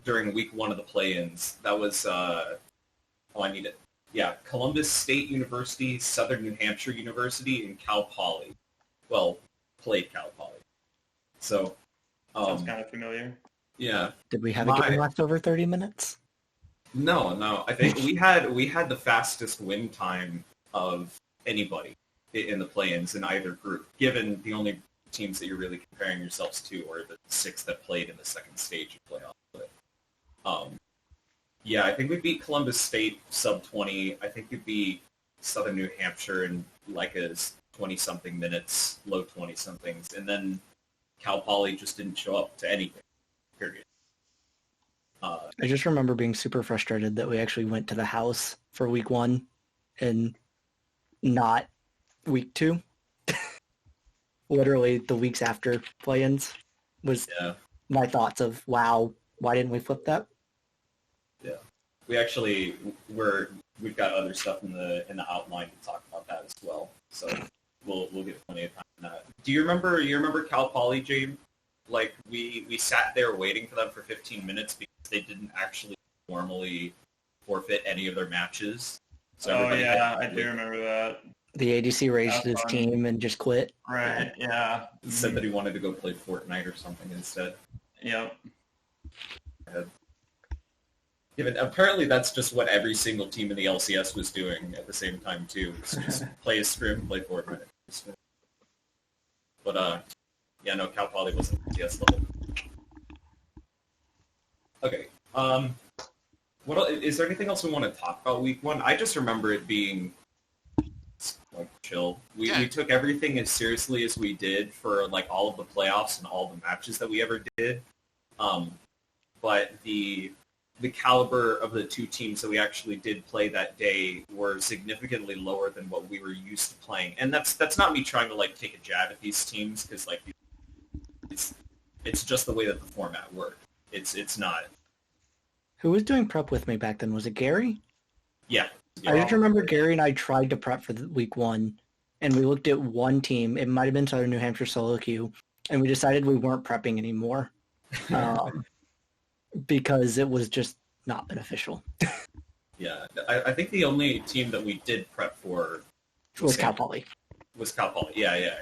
during week 1 of the play-ins. That was, I need it. Yeah, Columbus State University, Southern New Hampshire University, and Cal Poly. Well, played Cal Poly. So, sounds kind of familiar. Yeah. Did we have a game last over 30 minutes? No. I think we had the fastest win time of anybody in the play-ins in either group, given the only teams that you're really comparing yourselves to are the 6 that played in the second stage of playoffs. But, yeah, I think we beat Columbus State sub-20. I think we beat Southern New Hampshire in like a 20-something minutes, low 20-somethings. And then Cal Poly just didn't show up to anything, period. I just remember being super frustrated that we actually went to the house for week 1 and not week 2. Literally the weeks after play-ins was my thoughts of, wow, why didn't we flip that? Yeah, we actually we've got other stuff in the outline to talk about that as well. So we'll get plenty of time on that. Do you remember Cal Poly, James? Like we sat there waiting for them for 15 minutes because they didn't actually formally forfeit any of their matches. So I do remember that. The ADC raged his team and just quit. Right, yeah. Said that he wanted to go play Fortnite or something instead. Yep. Given apparently that's just what every single team in the LCS was doing at the same time too. So just play a scrim, play Fortnite. But yeah, no, Cal Poly wasn't LCS level. Okay. What else, is there anything else we want to talk about week 1? I just remember it being like chill. We took everything as seriously as we did for like all of the playoffs and all the matches that we ever did. But the caliber of the 2 teams that we actually did play that day were significantly lower than what we were used to playing. And that's not me trying to like take a jab at these teams because like it's just the way that the format worked. It's not. Who was doing prep with me back then? Was it Gary? Yeah. I just remember Gary and I tried to prep for week 1, and we looked at one team. It might have been Southern New Hampshire solo queue, and we decided we weren't prepping anymore because it was just not beneficial. Yeah, I think the only team that we did prep for was Cal Poly. Was Cal Poly, yeah.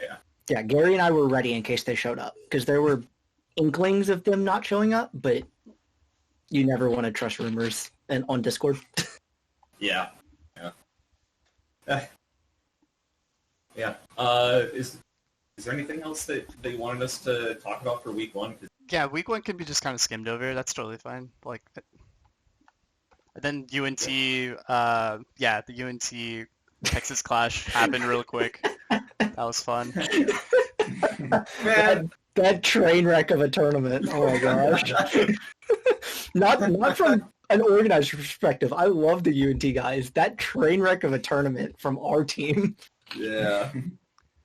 Yeah, Gary and I were ready in case they showed up, because there were inklings of them not showing up, but you never want to trust rumors on Discord. Yeah. Yeah. Is there anything else that you wanted us to talk about for week 1? Yeah, week 1 can be just kind of skimmed over. That's totally fine. Like, and then UNT, the UNT Texas clash happened real quick. That was fun. Man, that train wreck of a tournament. Oh my gosh. Not from an organized perspective. I love the UNT guys. That train wreck of a tournament from our team. Yeah.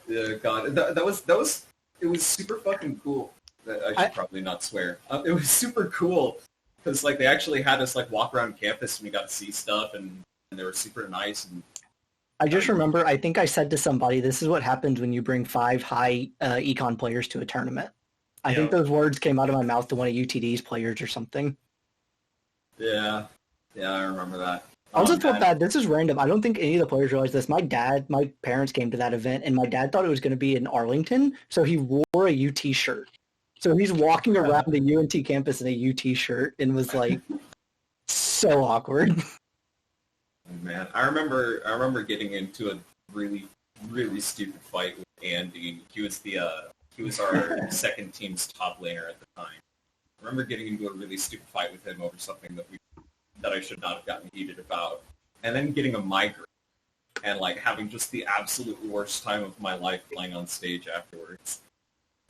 Yeah, God. That was it was super fucking cool. I should probably not swear. It was super cool because like they actually had us like walk around campus and we got to see stuff and they were super nice. And I just remember, I think I said to somebody, this is what happens when you bring 5 high econ players to a tournament. I think those words came out of my mouth to one of UTD's players or something. Yeah, I remember that. I also felt bad. This is random. I don't think any of the players realized this. My parents came to that event, and my dad thought it was going to be in Arlington, so he wore a UT shirt. So he's walking around the UNT campus in a UT shirt, and was like, so awkward. Man, I remember getting into a really, really stupid fight with Andy. He was our second team's top laner at the time. I remember getting into a really stupid fight with him over something that I should not have gotten heated about, and then getting a migraine and like having just the absolute worst time of my life playing on stage afterwards.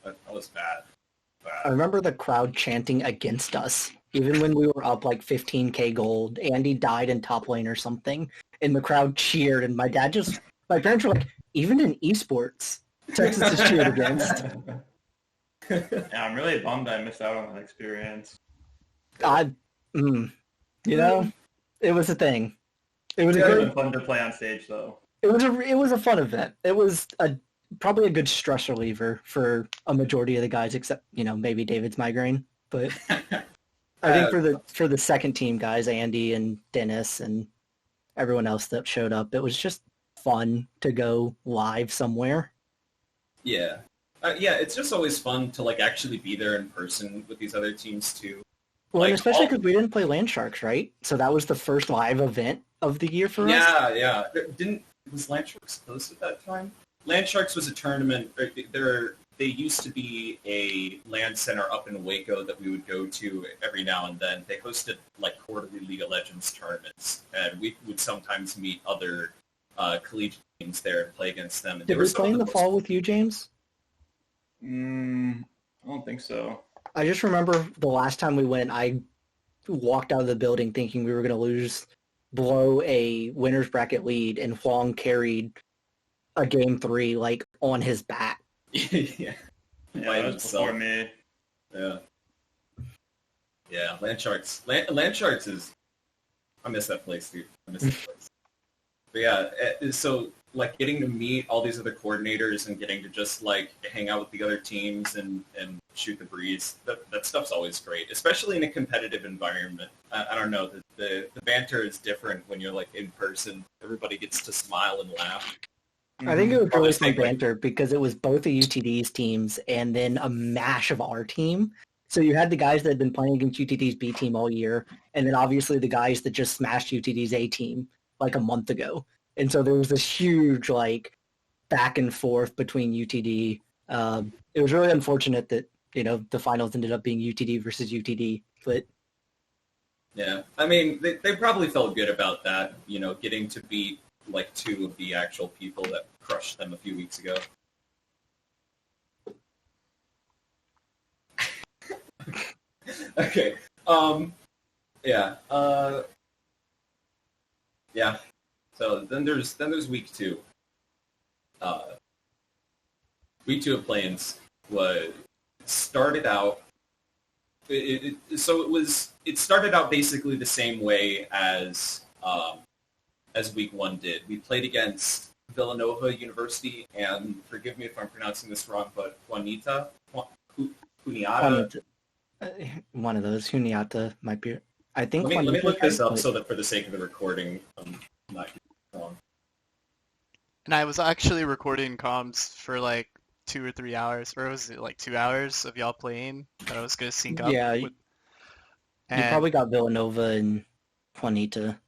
That was bad. I remember the crowd chanting against us, even when we were up like 15k gold. Andy died in top lane or something, and the crowd cheered, and my parents were like, even in esports, Texas is cheered against. Yeah, I'm really bummed I missed out on that experience. You know, it was a thing. It was fun to play on stage, though. It was a fun event. It was probably a good stress reliever for a majority of the guys, except maybe David's migraine. But I think for the second team guys, Andy and Dennis and everyone else that showed up, it was just fun to go live somewhere. Yeah. Yeah, it's just always fun to like actually be there in person with these other teams too. Well, Like, and especially because we didn't play Land Sharks, right? So that was the first live event of the year for us. Yeah. Was Land Sharks closed at that time? Land Sharks was a tournament. They used to be a land center up in Waco that we would go to every now and then. They hosted like quarterly League of Legends tournaments, and we would sometimes meet other collegiate teams there and play against them. And Did we play in the fall with you, James? I don't think so. I just remember the last time we went, I walked out of the building thinking we were going to blow a winner's bracket lead, and Huang carried a game 3 like on his back. Yeah, that was before me. Yeah. Land Sharks. Land Sharks is. I miss that place, dude. I miss that place. But yeah, so like getting to meet all these other coordinators and getting to just like hang out with the other teams and shoot the breeze, that stuff's always great, especially in a competitive environment. I don't know, the banter is different when you're like in person. Everybody gets to smile and laugh. I think it was really fun banter because it was both the UTD's teams and then a mash of our team. So you had the guys that had been playing against UTD's B team all year, and then obviously the guys that just smashed UTD's A team like a month ago. And so there was this huge like back and forth between UTD. It was really unfortunate that, the finals ended up being UTD versus UTD, but yeah, I mean, they probably felt good about that, getting to beat like 2 of the actual people that crushed them a few weeks ago. Okay. Yeah. Yeah. So then there's week 2. Week 2 of play-ins started out. It started out basically the same way as week 1 did. We played against Villanova University, and forgive me if I'm pronouncing this wrong, but Juniata. One of those. Juniata might be. I think. Let me look this up so that for the sake of the recording, I'm not wrong. And I was actually recording comms for like 2 or 3 hours, or was it like 2 hours of y'all playing that I was gonna sync up? Yeah, with. You probably got Villanova and Juanita.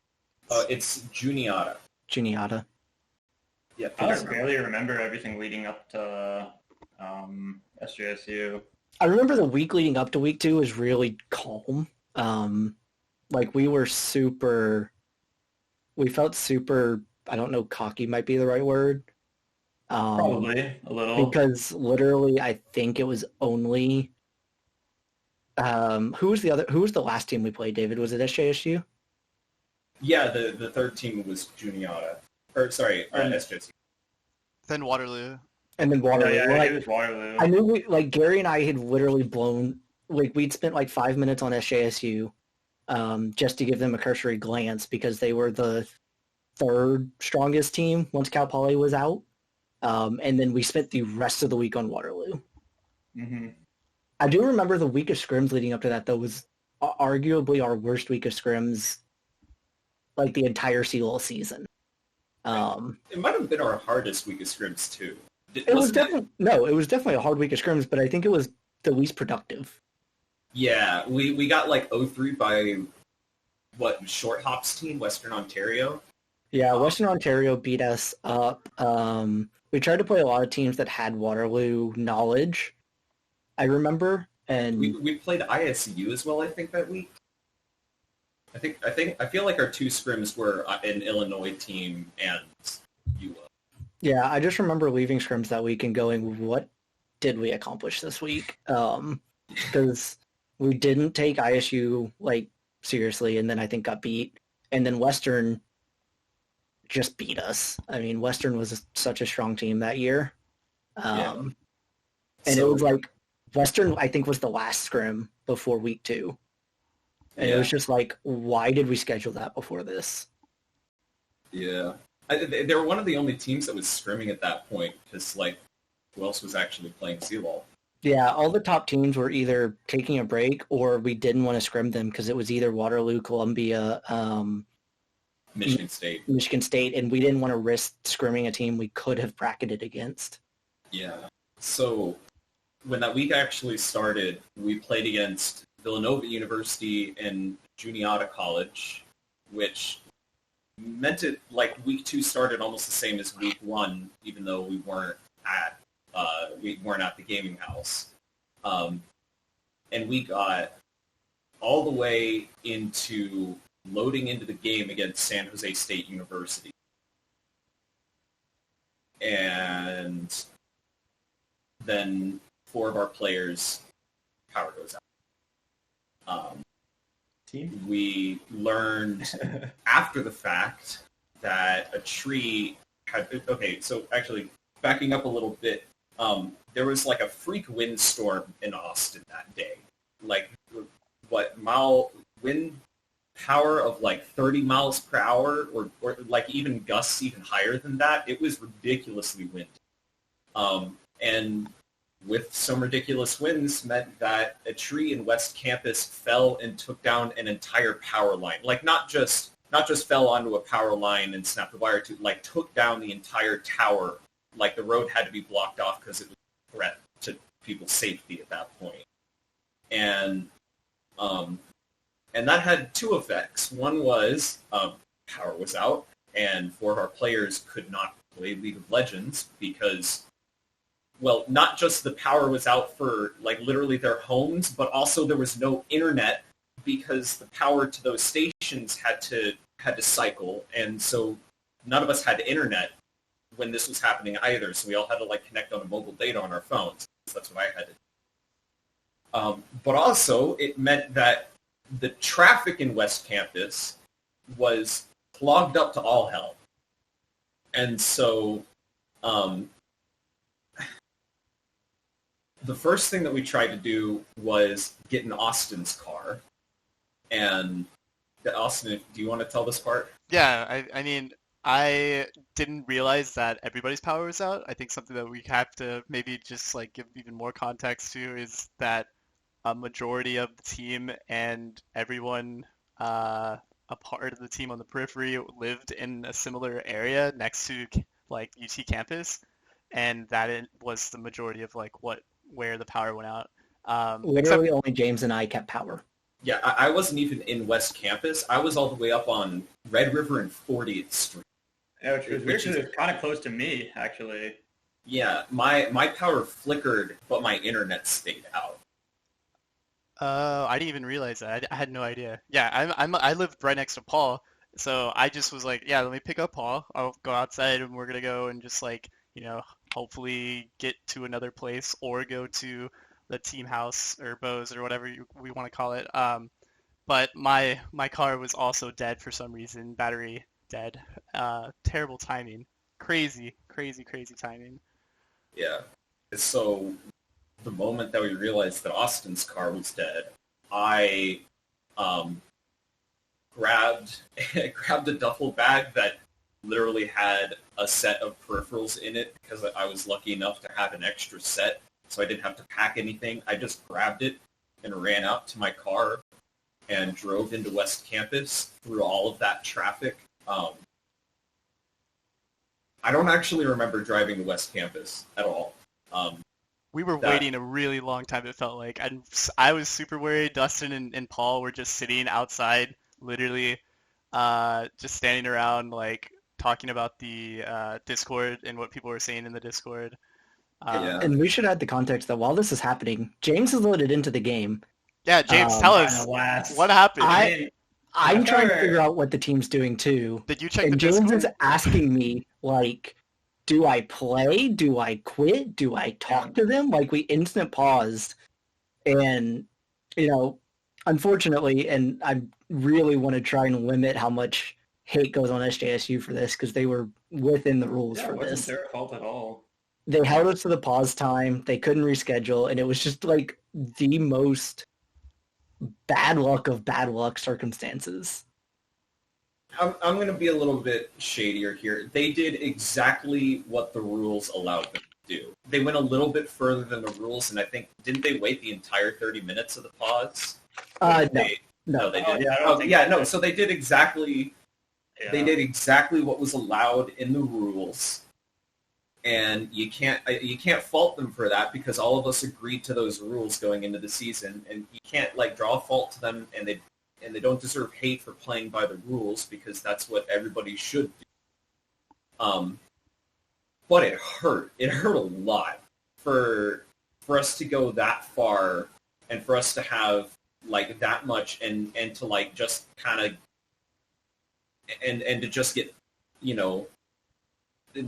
It's Juniata. Juniata. Yeah, I just barely remember everything leading up to SJSU. I remember the week leading up to week 2 was really calm. We felt super, I don't know, cocky might be the right word. Probably a little. Because literally I think it was only who was the last team we played, David? Was it SJSU? Yeah, the third team was Juniata. SJSU. Then Waterloo. And then Waterloo. Yeah, it was Waterloo. I knew Gary and I had literally blown, we'd spent like 5 minutes on SJSU just to give them a cursory glance because they were the 3rd strongest team once Cal Poly was out. And then we spent the rest of the week on Waterloo. Mm-hmm. I do remember the week of scrims leading up to that, though, was arguably our worst week of scrims, like the entire CLL season. It might have been our hardest week of scrims, too. It was definitely a hard week of scrims, but I think it was the least productive. Yeah, we got like 0-3 by, Short Hop's team, Western Ontario? Yeah, Western Ontario beat us up. We tried to play a lot of teams that had Waterloo knowledge, I remember. And we played ISU as well, I think, that week. I feel like our 2 scrims were an Illinois team and UO. Yeah, I just remember leaving scrims that week and going, what did we accomplish this week? Because we didn't take ISU seriously, and then I think got beat. And then Western just beat us. I mean, Western was such a strong team that year. And it was Western, I think, was the last scrim before week 2. And it was just why did we schedule that before this? Yeah. They were one of the only teams that was scrimming at that point because, who else was actually playing CLOL? Yeah, all the top teams were either taking a break or we didn't want to scrim them because it was either Waterloo, Columbia, Michigan State. Michigan State, and we didn't want to risk scrimming a team we could have bracketed against. Yeah. So when that week actually started, we played against Villanova University and Juniata College, which meant it like week 2 started almost the same as week 1, even though we weren't at the gaming house. And we got all the way into loading into the game against San Jose State University. And then 4 of our players, power goes out. We learned after the fact that a tree had... Okay, so actually, backing up a little bit, there was like a freak windstorm in Austin that day. Like, wind power of like 30 miles per hour, or like even gusts even higher than that. It was ridiculously windy. And with some ridiculous winds meant that a tree in West Campus fell and took down an entire power line. Like not just fell onto a power line and snapped a wire to, like took down the entire tower. Like the road had to be blocked off because it was a threat to people's safety at that point. And that had 2 effects. One was power was out, and 4 of our players could not play League of Legends because, well, not just the power was out for like literally their homes, but also there was no internet because the power to those stations had to cycle, and so none of us had internet when this was happening either. So we all had to like connect on a mobile data on our phones. So that's what I had to do. But also it meant that the traffic in West Campus was clogged up to all hell. And so the first thing that we tried to do was get in Austin's car. And Austin, do you want to tell this part? Yeah, I mean, I didn't realize that everybody's power was out. I think something that we have to maybe just like give even more context to is that a majority of the team and everyone a part of the team on the periphery lived in a similar area next to like UT campus, and that it was the majority of like where the power went out. Literally only James and I kept power. Yeah, I wasn't even in West Campus. I was all the way up on Red River and 40th Street. Yeah, which is kind of close to me, actually. Yeah, my power flickered, but my internet stayed out. I didn't even realize that. I had no idea. Yeah, I lived right next to Paul, so I just was like, yeah, let me pick up Paul. I'll go outside and we're gonna go and just like, hopefully get to another place or go to the team house or Bose or whatever we want to call it. But my car was also dead for some reason. Battery dead. Terrible timing. Crazy timing. Yeah. So the moment that we realized that Austin's car was dead, I grabbed a duffel bag that literally had a set of peripherals in it because I was lucky enough to have an extra set, so I didn't have to pack anything. I just grabbed it and ran out to my car and drove into West Campus through all of that traffic. I don't actually remember driving to West Campus at all. We were waiting a really long time, it felt like. I was super worried. Dustin and Paul were just sitting outside, literally just standing around, like, talking about the Discord and what people were saying in the Discord. Yeah. And we should add the context that while this is happening, James is loaded into the game. Yeah, James, tell us. What happened? I'm trying to figure out what the team's doing, too. Did you check the And James Discord? is asking me, like, do I play? Do I quit? Do I talk to them? Like, we instant paused. And, unfortunately, and I really want to try and limit how much hate goes on SJSU for this, because they were within the rules for It wasn't this. their fault at all. They held us to the pause time. They couldn't reschedule, and it was just, like, the most bad luck of bad luck circumstances. I'm going to be a little bit shadier here. They did exactly what the rules allowed them do. They went a little bit further than the rules, and I think, didn't they wait the entire 30 minutes of the pause? No. No, they did. Yeah, I don't think no. So they did exactly. Yeah. They did exactly what was allowed in the rules, and you can't fault them for that because all of us agreed to those rules going into the season, and you can't like draw fault to them, and they don't deserve hate for playing by the rules because that's what everybody should do. But it hurt. It hurt a lot for us to go that far and for us to have like that much and to like just kind of and to just get, you know,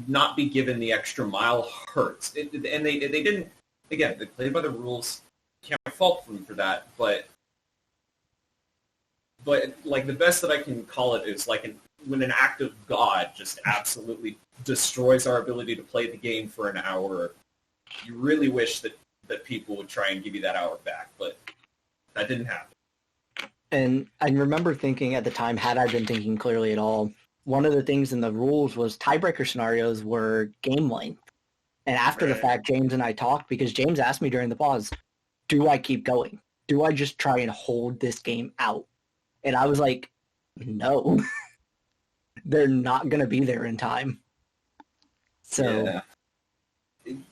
not be given the extra mile hurts. And they didn't, again, they played by the rules. Can't fault them for that, but like the best that I can call it is like when an act of God just absolutely destroys our ability to play the game for an hour. You really wish that people would try and give you that hour back, but that didn't happen. And I remember thinking at the time, had I been thinking clearly at all, one of the things in the rules was tiebreaker scenarios were game length. And after the fact, James and I talked because James asked me during the pause, do I keep going? Do I just try and hold this game out? And I was like, no. They're not going to be there in time. So... Yeah.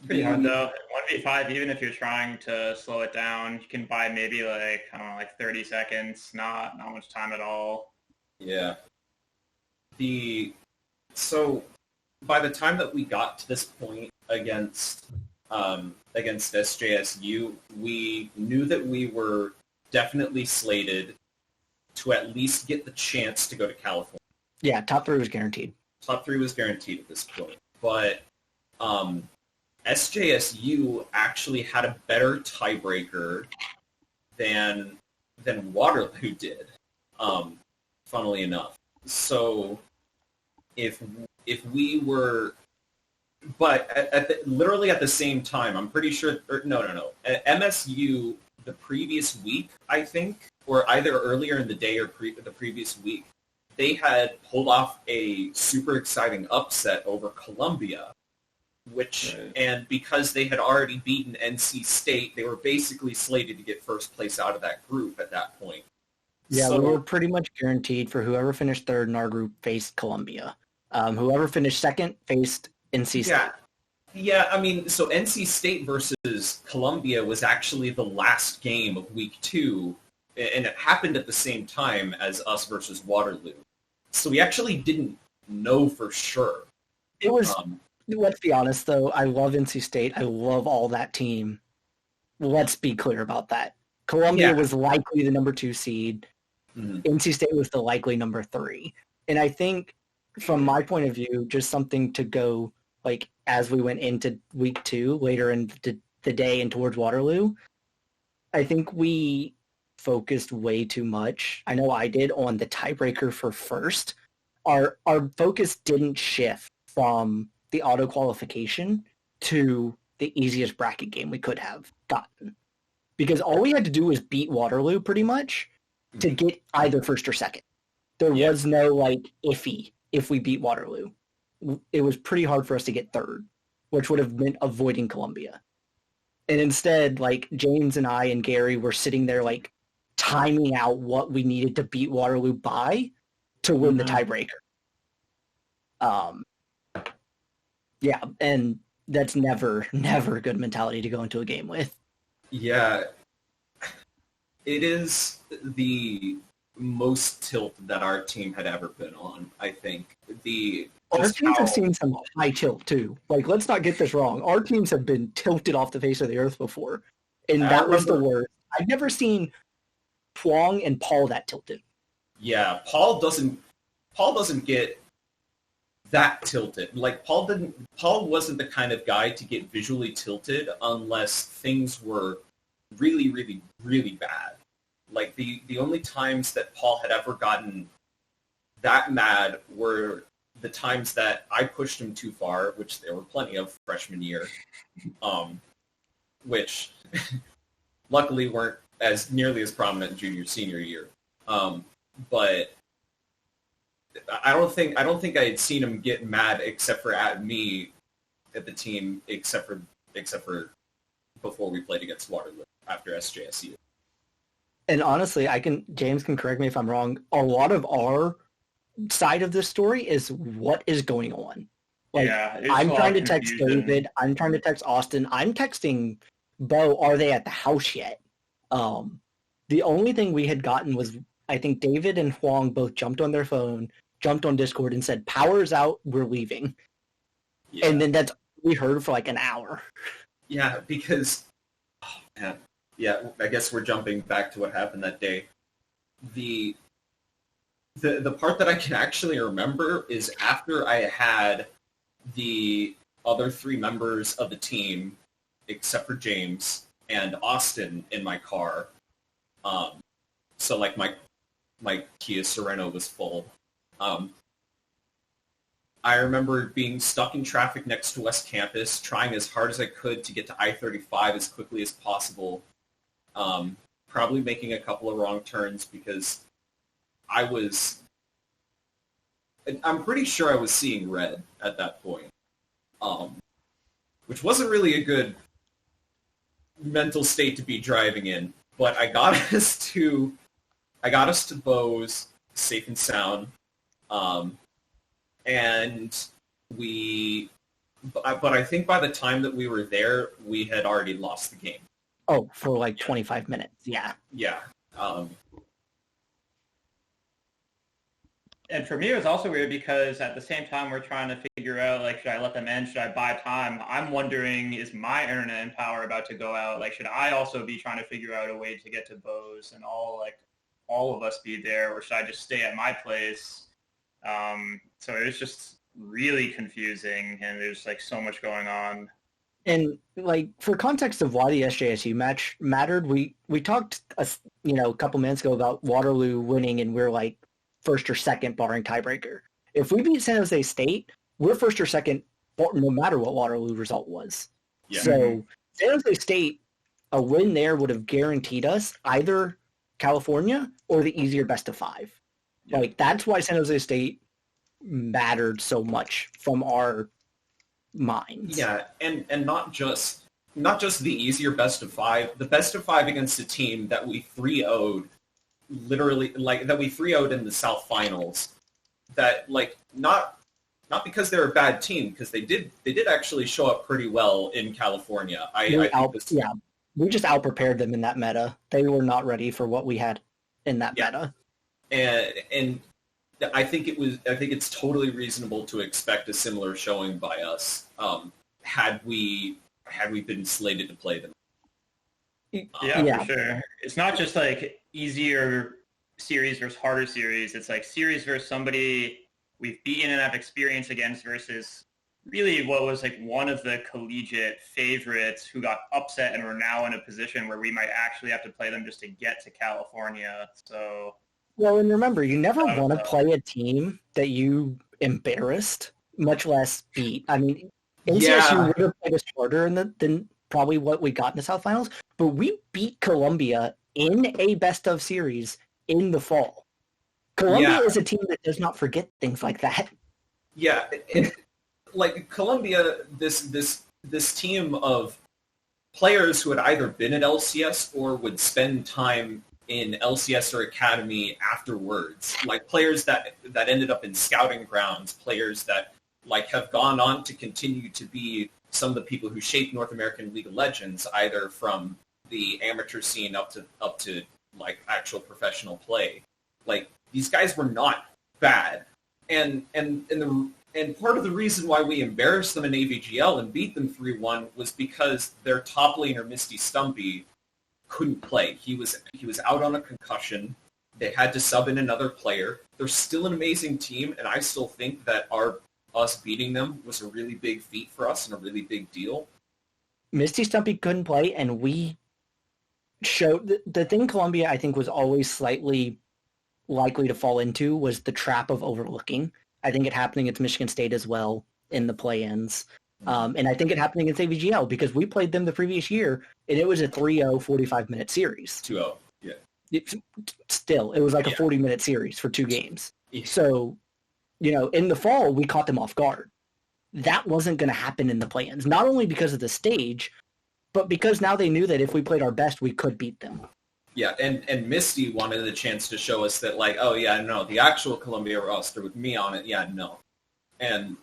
Pretty hard though. 1v5, even if you're trying to slow it down, you can buy maybe like, I don't know, like 30 seconds, not much time at all. Yeah. So by the time that we got to this point against SJSU, we knew that we were definitely slated to at least get the chance to go to California. Yeah, top 3 was guaranteed. Top 3 was guaranteed at this point. But SJSU actually had a better tiebreaker than Waterloo did, funnily enough. So if we were, but literally at the same time, I'm pretty sure, no. At MSU the previous week, I think, or either earlier in the day or the previous week, they had pulled off a super exciting upset over Columbia. And because they had already beaten NC State, they were basically slated to get first place out of that group at that point. Yeah, we were pretty much guaranteed for whoever finished third in our group faced Columbia. Whoever finished second faced NC State. Yeah, I mean, so NC State versus Columbia was actually the last game of week 2, and it happened at the same time as us versus Waterloo. So we actually didn't know for sure. It was... Let's be honest, though. I love NC State. I love all that team. Let's be clear about that. Columbia was likely the number 2 seed. Mm-hmm. NC State was the likely number 3. And I think, from my point of view, just something to go, like, as we went into week 2, later in the day and towards Waterloo, I think we focused way too much. I know I did on the tiebreaker for first. Our focus didn't shift from the auto qualification to the easiest bracket game we could have gotten. Because all we had to do was beat Waterloo pretty much to get either first or second. There was no like iffy if we beat Waterloo. It was pretty hard for us to get third, which would have meant avoiding Columbia. And instead, like James and I and Gary were sitting there like timing out what we needed to beat Waterloo by to win the tiebreaker. Yeah, and that's never a good mentality to go into a game with. Yeah. It is the most tilt that our team had ever been on, I think. Our teams have seen some high tilt, too. Like, let's not get this wrong. Our teams have been tilted off the face of the earth before, and that was the worst. I've never seen Huang and Paul that tilted. Yeah, Paul doesn't get that tilted. Like Paul wasn't the kind of guy to get visually tilted unless things were really, really, really bad. Like the only times that Paul had ever gotten that mad were the times that I pushed him too far, which there were plenty of freshman year, which luckily weren't as nearly as prominent junior, senior year. But I don't think I had seen him get mad except for at me at the team except for before we played against Waterloo after SJSU. And honestly, James can correct me if I'm wrong. A lot of our side of this story is what is going on. Like, I'm trying to text David. I'm trying to text Austin. I'm texting Bo. Are they at the house yet? The only thing we had gotten was, I think David and Huang both jumped on their phone, jumped on Discord, and said, "Power's out. We're leaving." Yeah. And then that's all we heard for like an hour. Yeah, because, I guess we're jumping back to what happened that day. The part that I can actually remember is after I had the other 3 members of the team, except for James and Austin, in my car. So like my Kia Sorento was full. I remember being stuck in traffic next to West Campus, trying as hard as I could to get to I-35 as quickly as possible. Probably making a couple of wrong turns because I'm pretty sure I was seeing red at that point, which wasn't really a good mental state to be driving in. But I got us to Bose safe and sound, and but I think by the time that we were there, we had already lost the game. Oh, for like 25 minutes, yeah. Yeah. And for me, it was also weird because at the same time we're trying to figure out, like, should I let them in? Should I buy time? I'm wondering, is my internet and power about to go out? Like, should I also be trying to figure out a way to get to Bose and all of us be there, or should I just stay at my place? So it was just really confusing, and there's like so much going on. And like, for context of why the SJSU match mattered, we talked a couple minutes ago about Waterloo winning, and we're like first or second barring tiebreaker. If we beat San Jose State, we're first or second no matter what Waterloo result was. Yeah. So San Jose State, a win there would have guaranteed us either California or the easier best of 5. Yeah. Like, that's why San Jose State mattered so much from our minds. Yeah, and not just the easier best of 5, the best of 5 against a team that we 3-0'd, literally, like, that we 3-0'd in the South Finals, that, like, not because they're a bad team, because they did actually show up pretty well in California. We just out-prepared them in that meta. They were not ready for what we had in that meta. And I think it's totally reasonable to expect a similar showing by us, had we been slated to play them. For sure. It's not just like easier series versus harder series. It's like series versus somebody we've beaten and have experience against versus really what was like one of the collegiate favorites who got upset and are now in a position where we might actually have to play them just to get to California. So, well, and remember, you never want to play a team that you embarrassed, much less beat. I mean, NCSU would have played us harder than probably what we got in the South Finals, but we beat Columbia in a best of series in the fall. Columbia is a team that does not forget things like that. Yeah, like Columbia, this team of players who had either been at LCS or would spend time in LCS or Academy afterwards, like players that ended up in scouting grounds, players that like have gone on to continue to be some of the people who shaped North American League of Legends, either from the amateur scene up to like actual professional play. Like, these guys were not bad, and part of the reason why we embarrassed them in AVGL and beat them 3-1 was because their top laner Misty Stumpy couldn't play. He was out on a concussion. They had to sub in another player. They're still an amazing team, and I still think that us beating them was a really big feat for us and a really big deal. Misty Stumpy couldn't play, and we showed the thing Columbia, I think, was always slightly likely to fall into was the trap of overlooking. I think it happened against Michigan State as well in the play-ins. And I think it happened against AVGL because we played them the previous year, and it was a 3-0 45-minute series. 2-0, yeah. It was like a 40-minute series for 2 games. Yeah. So, in the fall, we caught them off guard. that wasn't going to happen in the play-ins. Not only because of the stage, but because now they knew that if we played our best, we could beat them. Yeah, and Misty wanted a chance to show us that, like, oh yeah, no, the actual Columbia roster with me on it, yeah, no. And,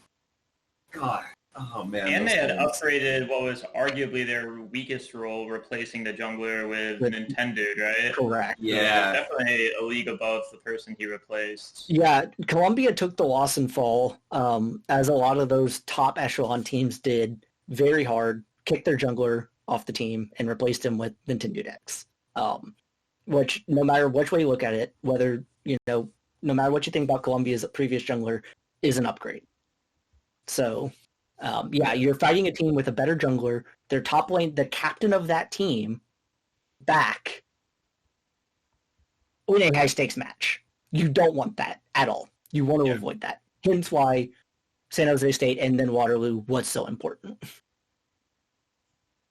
God, oh man. And they had upgraded what was arguably their weakest role, replacing the jungler with Nintendo, right? Correct. Yeah. So definitely a league above the person he replaced. Yeah, Columbia took the loss and fall, as a lot of those top echelon teams did, very hard, kicked their jungler off the team, and replaced him with Nintendo decks. Which, no matter which way you look at it, whether, no matter what you think about Columbia's previous jungler, is an upgrade. So, yeah, you're fighting a team with a better jungler, their top lane, the captain of that team, back, in a high-stakes match. You don't want that at all. You want to avoid that. Hence why San Jose State and then Waterloo was so important.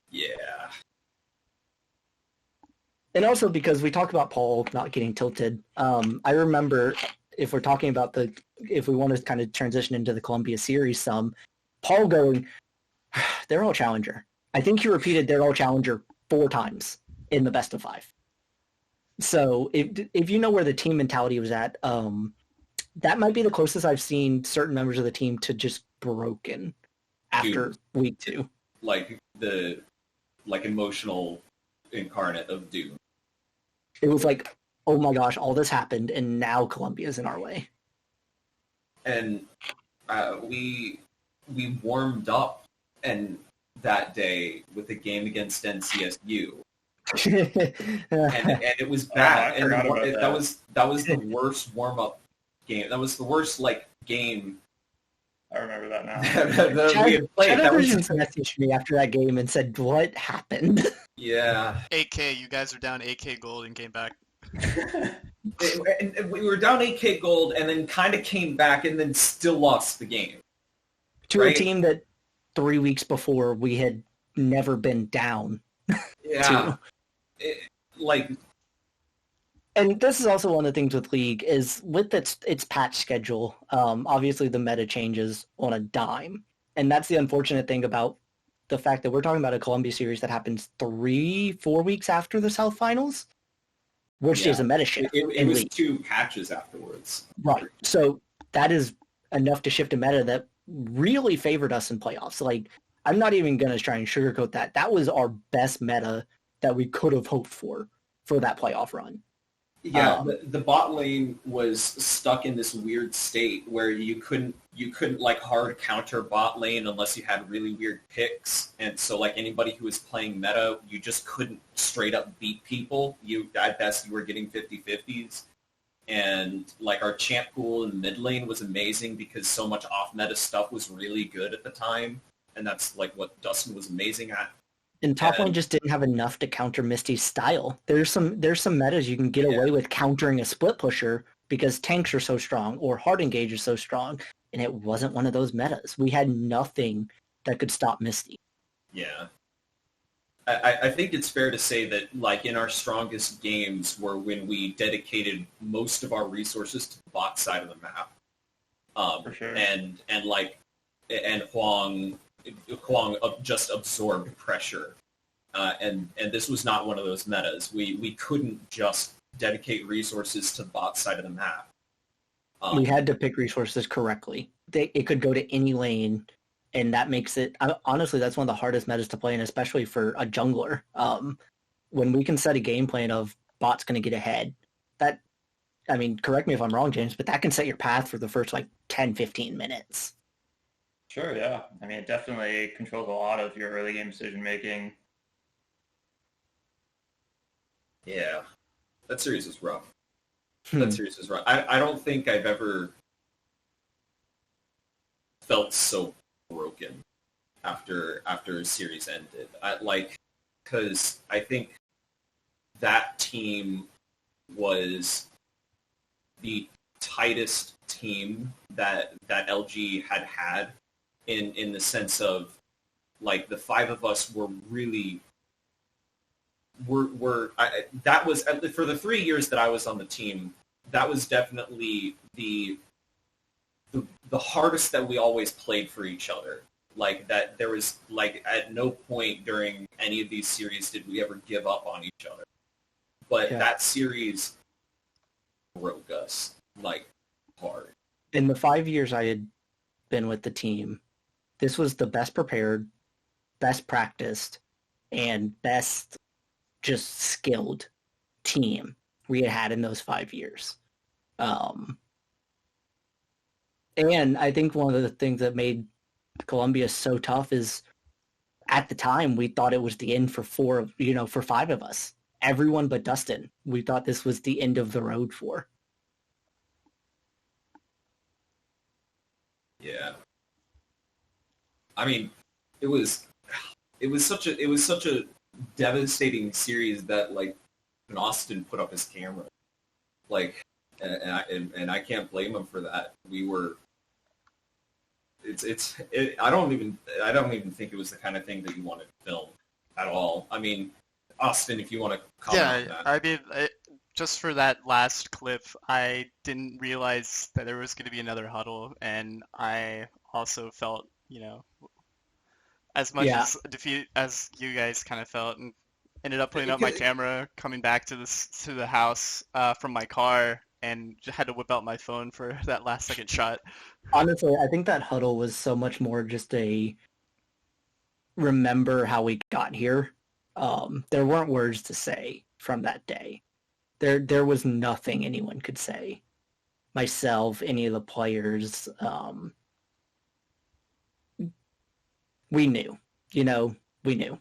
Yeah. And also because we talked about Paul not getting tilted. I remember, if we're talking about if we want to kind of transition into the Columbia series Paul going, they're all challenger. I think he repeated they're all challenger 4 times in the best of 5. So if you know where the team mentality was at, that might be the closest I've seen certain members of the team to just broken after week 2. Like the emotional incarnate of Doom. It was like, oh my gosh, all this happened, and now Columbia's in our way. And we warmed up and that day with a game against NCSU. and it was bad. That was the worst warm up game. That was the worst game. I remember that now. that we had played. That messaged me after that game and said, "What happened?" Yeah. AK, you guys are down 8K gold and came back. And we were down 8K gold and then kind of came back and then still lost the game. To a team that 3 weeks before we had never been down. Yeah. And this is also one of the things with League is with its patch schedule, obviously the meta changes on a dime. And that's the unfortunate thing about the fact that we're talking about a Columbia series that happens 3-4 weeks after the South Finals, which is a meta shift. It was League. 2 patches afterwards. Right. So that is enough to shift a meta that really favored us in playoffs. I'm not even going to try and sugarcoat that. That was our best meta that we could have hoped for that playoff run. Yeah, the bot lane was stuck in this weird state where you couldn't hard counter bot lane unless you had really weird picks, and so anybody who was playing meta, you just couldn't straight up beat people. At best you were getting 50-50s, and our champ pool in the mid lane was amazing because so much off meta stuff was really good at the time, and that's what Dustin was amazing at. And top lane just didn't have enough to counter Misty's style. There's some metas you can get away with countering a split pusher because tanks are so strong or hard engage is so strong, and it wasn't one of those metas. We had nothing that could stop Misty. Yeah. I think it's fair to say that in our strongest games were when we dedicated most of our resources to the bot side of the map. For sure. And Huang just absorbed pressure, and this was not one of those metas. We couldn't just dedicate resources to the bot side of the map. We had to pick resources correctly. It could go to any lane, and that makes it honestly that's one of the hardest metas to play, and especially for a jungler. When we can set a game plan of bot's going to get ahead, correct me if I'm wrong, James, but that can set your path for the first 10-15 minutes. Sure, yeah. It definitely controls a lot of your early game decision making. Yeah. That series was rough. That series was rough. I don't think I've ever felt so broken after a series ended. Because I think that team was the tightest team that LG had in the sense of the 5 of us were really that was for the 3 years that I was on the team, that was definitely the the hardest that we always played for each other. Like that, there was like at no point during any of these series did we ever give up on each other. But that series broke us like hard. In the 5 years I had been with the team, this was the best prepared, best practiced, and best just skilled team we had in those 5 years. And I think one of the things that made Columbia so tough is at the time we thought it was the end for for 5 of us. Everyone but Dustin. We thought this was the end of the road for. Yeah. I mean, it was such a devastating series that like when Austin put up his camera, like, and I can't blame him for that. We were. I don't even think it was the kind of thing that you wanted to film at all. I mean, Austin, if you want to comment on that. I mean, just for that last clip, I didn't realize that there was going to be another huddle, and I also felt, as much as defeat as you guys kind of felt, and ended up putting up my camera, coming back to the house from my car, and just had to whip out my phone for that last second shot. Honestly, I think that huddle was so much more just a remember how we got here. There weren't words to say from that day. There was nothing anyone could say. Myself, any of the players, we knew. We knew.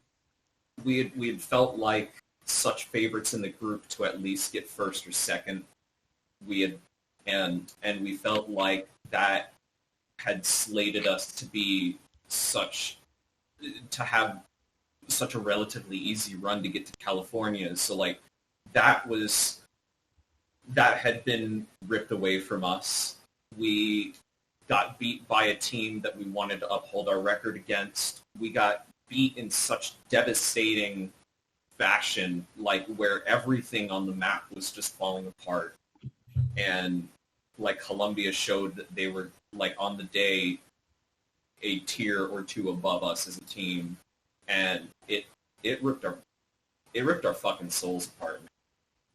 We had felt like such favorites in the group to at least get first or second. And we felt like that had slated us to have such a relatively easy run to get to California. So like that had been ripped away from us. We got beat by a team that we wanted to uphold our record against. We got beat in such devastating fashion, like where everything on the map was just falling apart. And like Columbia showed that they were like on the day a tier or two above us as a team, and it ripped our fucking souls apart.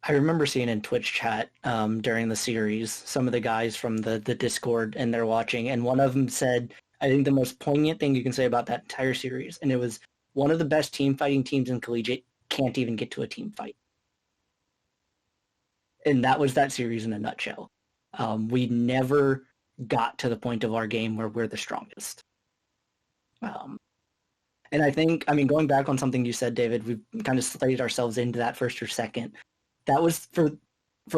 I remember seeing in Twitch chat during the series some of the guys from the Discord, and they're watching, and one of them said, I think the most poignant thing you can say about that entire series, and it was one of the best team fighting teams in Collegiate can't even get to a team fight. And that was that series in a nutshell. We never got to the point of our game where we're the strongest. And I think, going back on something you said, David, we kind of slated ourselves into that first or second. That was for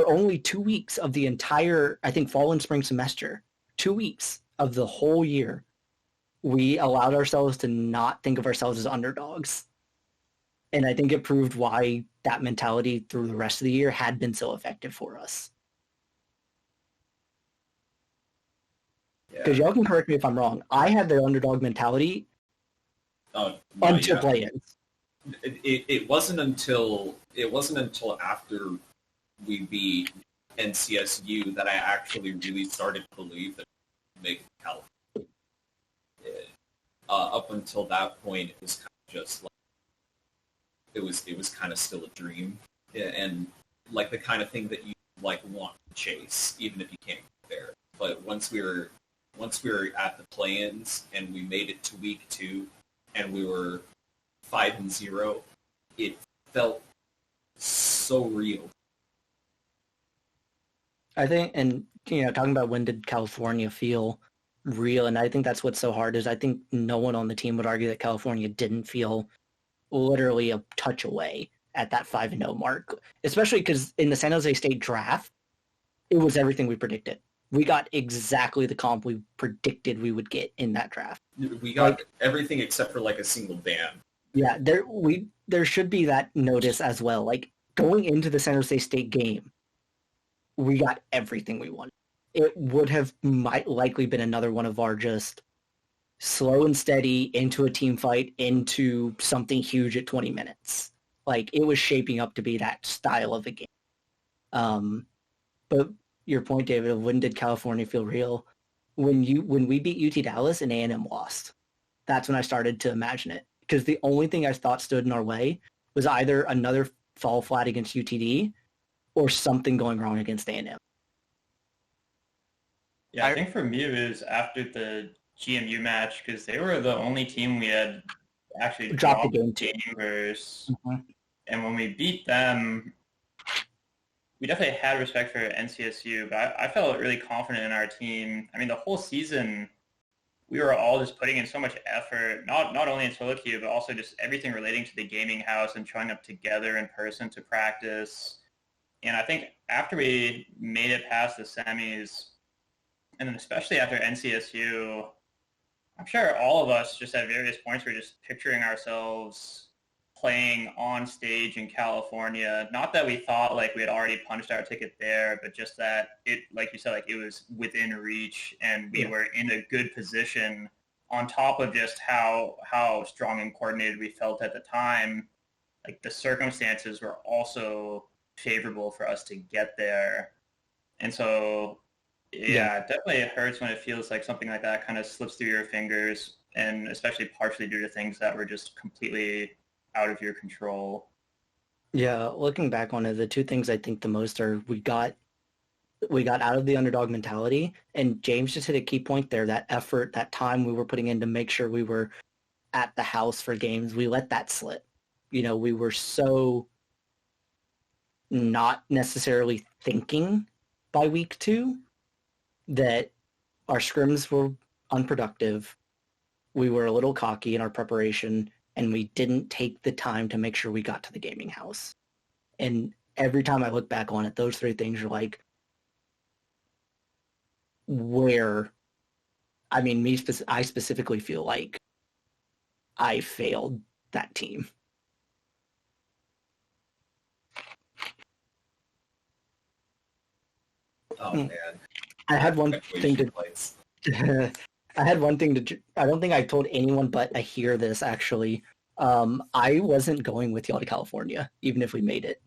only 2 weeks of the entire, I think, fall and spring semester. 2 weeks of the whole year, we allowed ourselves to not think of ourselves as underdogs. And I think it proved why that mentality through the rest of the year had been so effective for us. Because y'all can correct me if I'm wrong. I had the underdog mentality until play-ins. It wasn't until after we beat NCSU that I actually really started to believe that we could make California. Up until that point, it was kind of just like it was kind of still a dream, and like the kind of thing that you like want to chase, even if you can't get there. But once we were at the play-ins and we made it to week 2, and we were 5-0, it felt so real. I think, and talking about when did California feel real, and I think that's what's so hard is I think no one on the team would argue that California didn't feel literally a touch away at that 5-0 mark, especially because in the San Jose State draft, it was everything we predicted. We got exactly the comp we predicted we would get in that draft. We got everything except for like a single ban. Yeah, there should be that notice as well. Like going into the San Jose State game, we got everything we wanted. It would have likely been another one of our just slow and steady into a team fight, into something huge at 20 minutes. Like it was shaping up to be that style of a game. But your point, David, of when did California feel real? when we beat UT Dallas and A&M lost. That's when I started to imagine it. Because the only thing I thought stood in our way was either another fall flat against UTD or something going wrong against A&M. Yeah, I think for me it was after the GMU match because they were the only team we had actually dropped the game versus. Mm-hmm. And when we beat them, we definitely had respect for NCSU, but I felt really confident in our team. I mean, the whole season, we were all just putting in so much effort, not only in solo queue, but also just everything relating to the gaming house and showing up together in person to practice. And I think after we made it past the semis, and then especially after NCSU, I'm sure all of us just at various points were just picturing ourselves playing on stage in California. Not that we thought like we had already punched our ticket there, but just that it, like you said, like it was within reach and we were in a good position on top of just how strong and coordinated we felt at the time. Like the circumstances were also favorable for us to get there. And so, yeah, it definitely hurts when it feels like something like that kind of slips through your fingers, and especially partially due to things that were just completely out of your control. Yeah, looking back on it, the two things I think the most are we got out of the underdog mentality, and James just hit a key point there, that effort, that time we were putting in to make sure we were at the house for games, we let that slip. You know, we were so not necessarily thinking by week 2 that our scrims were unproductive. We were a little cocky in our preparation, and we didn't take the time to make sure we got to the gaming house. And every time I look back on it, those three things are like where, I mean, I specifically feel like I failed that team. Oh, man. I had one thing to... I had one thing to... I don't think I told anyone, but I hear this, actually. I wasn't going with y'all to California, even if we made it.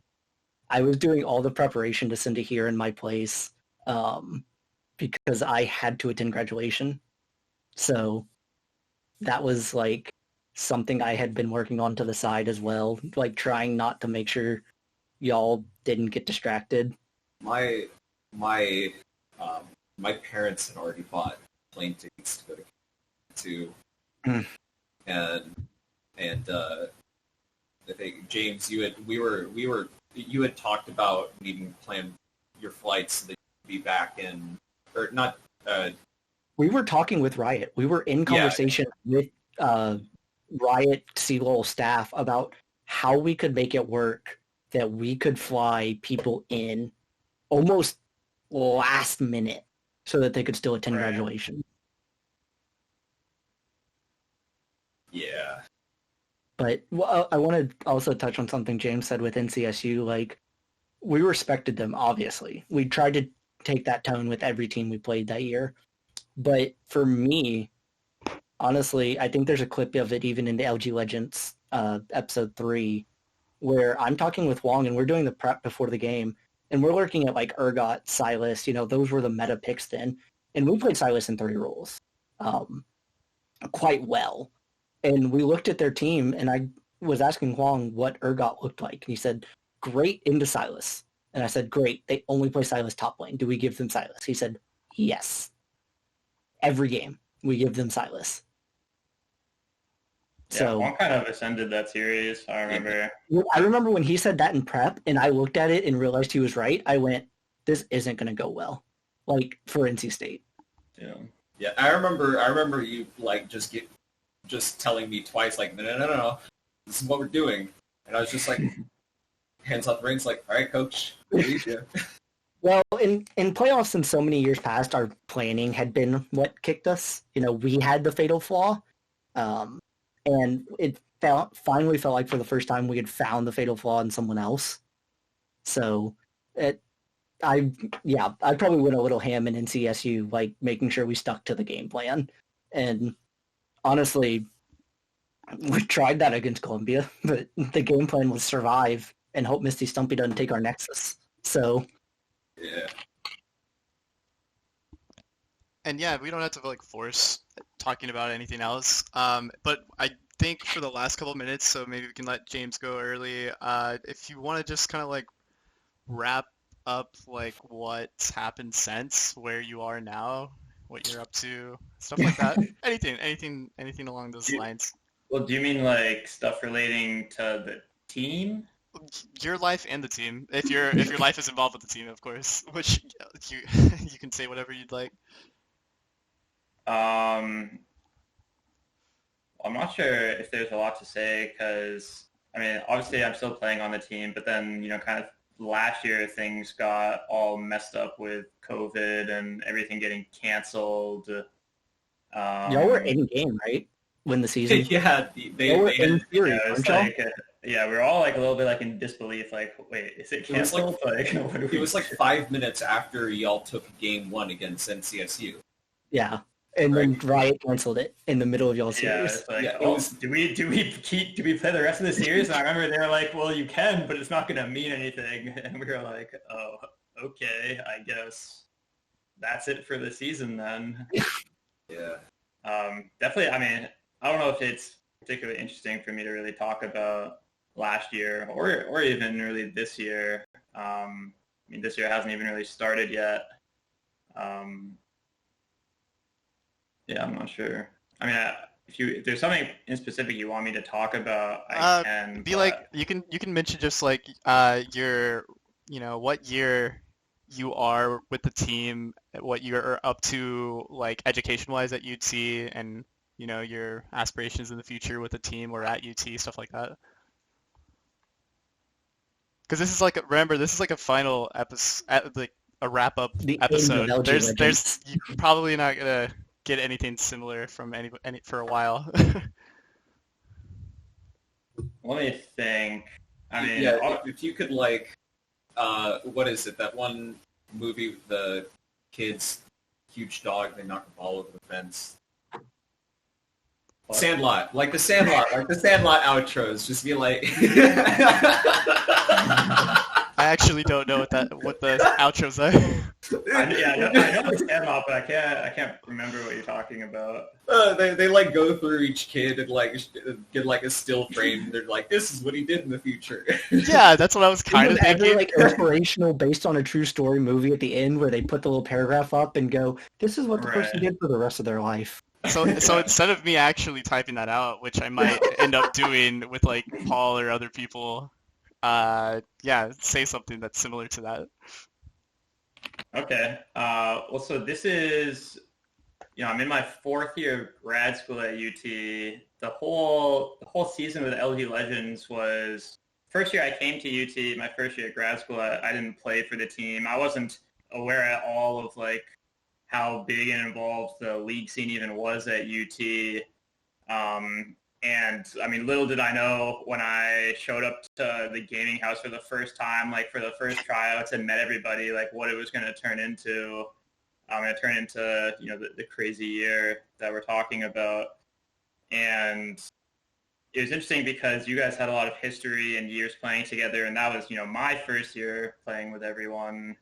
I was doing all the preparation to send it here in my place because I had to attend graduation. So that was, like, something I had been working on to the side as well, like, trying not to make sure y'all didn't get distracted. My parents had already bought plane tickets to go to and I think James, you had talked about needing to plan your flights so that you'd be back in, or not. We were talking with Riot. We were in conversation with Riot Seagull staff about how we could make it work, that we could fly people in almost last minute so that they could still attend graduation. Yeah. But I want to also touch on something James said with NCSU. Like, we respected them, obviously. We tried to take that tone with every team we played that year. But for me, honestly, I think there's a clip of it even in the LG Legends episode 3 where I'm talking with Wong and we're doing the prep before the game. And we're looking at, like, Urgot, Silas, those were the meta picks then. And we played Silas in 3 roles quite well. And we looked at their team, and I was asking Huang what Urgot looked like. And he said, great into Silas. And I said, great, they only play Silas top lane. Do we give them Silas? He said, yes. Every game, we give them Silas. Yeah, so Huang kind of ascended that series, I remember. I remember when he said that in prep, and I looked at it and realized he was right. I went, this isn't going to go well, like, for NC State. Yeah, I remember you, like, just telling me twice, like, no, this is what we're doing. And I was just like, hands off the rings, like, all right, coach, Well, in playoffs in so many years past, our planning had been what kicked us. We had the fatal flaw, and it finally felt like for the first time we had found the fatal flaw in someone else. So I probably went a little ham in NCSU, like making sure we stuck to the game plan. And honestly, we tried that against Columbia, but the game plan was survive and hope Misty Stumpy doesn't take our Nexus. So, yeah. And yeah, we don't have to like force talking about anything else. But I think for the last couple of minutes, so maybe we can let James go early. If you want to just kind of like wrap up like what's happened since, where you are now, what you're up to, stuff like that. Anything along those lines. Well, do you mean like stuff relating to the team? Your life and the team. If your life is involved with the team, of course, which you you can say whatever you'd like. I'm not sure if there's a lot to say because, I mean, obviously I'm still playing on the team, but then, kind of last year things got all messed up with COVID and everything getting canceled. Y'all were in game, right? When the season. Yeah, Y'all were in theory, Yeah, it was weren't y'all? like, yeah, we were all like a little bit like in disbelief, like, wait, is it It was like- canceled? What do It we was like 5 minutes after y'all took game 1 against NCSU. Yeah. And then Riot canceled it in the middle of y'all's Yeah, series. it's like, Yeah, it oh, was- do we play the rest of the series? And I remember they were like, well, you can, but it's not going to mean anything. And we were like, oh, okay, I guess that's it for the season then. Yeah. Definitely, I mean, I don't know if it's particularly interesting for me to really talk about last year or even really this year. I mean, this year hasn't even really started yet. Yeah, I'm not sure. I mean, if there's something in specific you want me to talk about, I can. Be like you can mention just like your what year you are with the team, what you're up to like education wise at UT, and your aspirations in the future with the team or at UT, stuff like that. Because this is like remember this is like a final episode, like a wrap up The end of episode. LG There's Legends. you're probably not gonna get anything similar from any for a while. Let me think. I mean, yeah, if you could like, what is it? That one movie with the kids, huge dog, they knock a ball over the fence. What? Sandlot, like the Sandlot outros, just be like. I actually don't know what the outros are. I know it's Sandlot, but I can't remember what you're talking about. They like go through each kid and like get like a still frame. And they're like, this is what he did in the future. Yeah, that's what I was kind of Was ever thinking. like inspirational based on a true story movie at the end where they put the little paragraph up and go, this is what the person Right. did for the rest of their life. So instead of me actually typing that out, which I might end up doing with like Paul or other people, yeah, say something that's similar to that. Okay. Well, so this is, I'm in my 4th year of grad school at UT. The whole season with LG Legends was first year I came to UT. My first year at grad school, I didn't play for the team. I wasn't aware at all of like how big and involved the league scene even was at UT. And I mean, little did I know when I showed up to the gaming house for the first time, like for the first tryouts and met everybody, like what it was going to turn into. It turned into, the crazy year that we're talking about. And it was interesting because you guys had a lot of history and years playing together. And that was, my first year playing with everyone.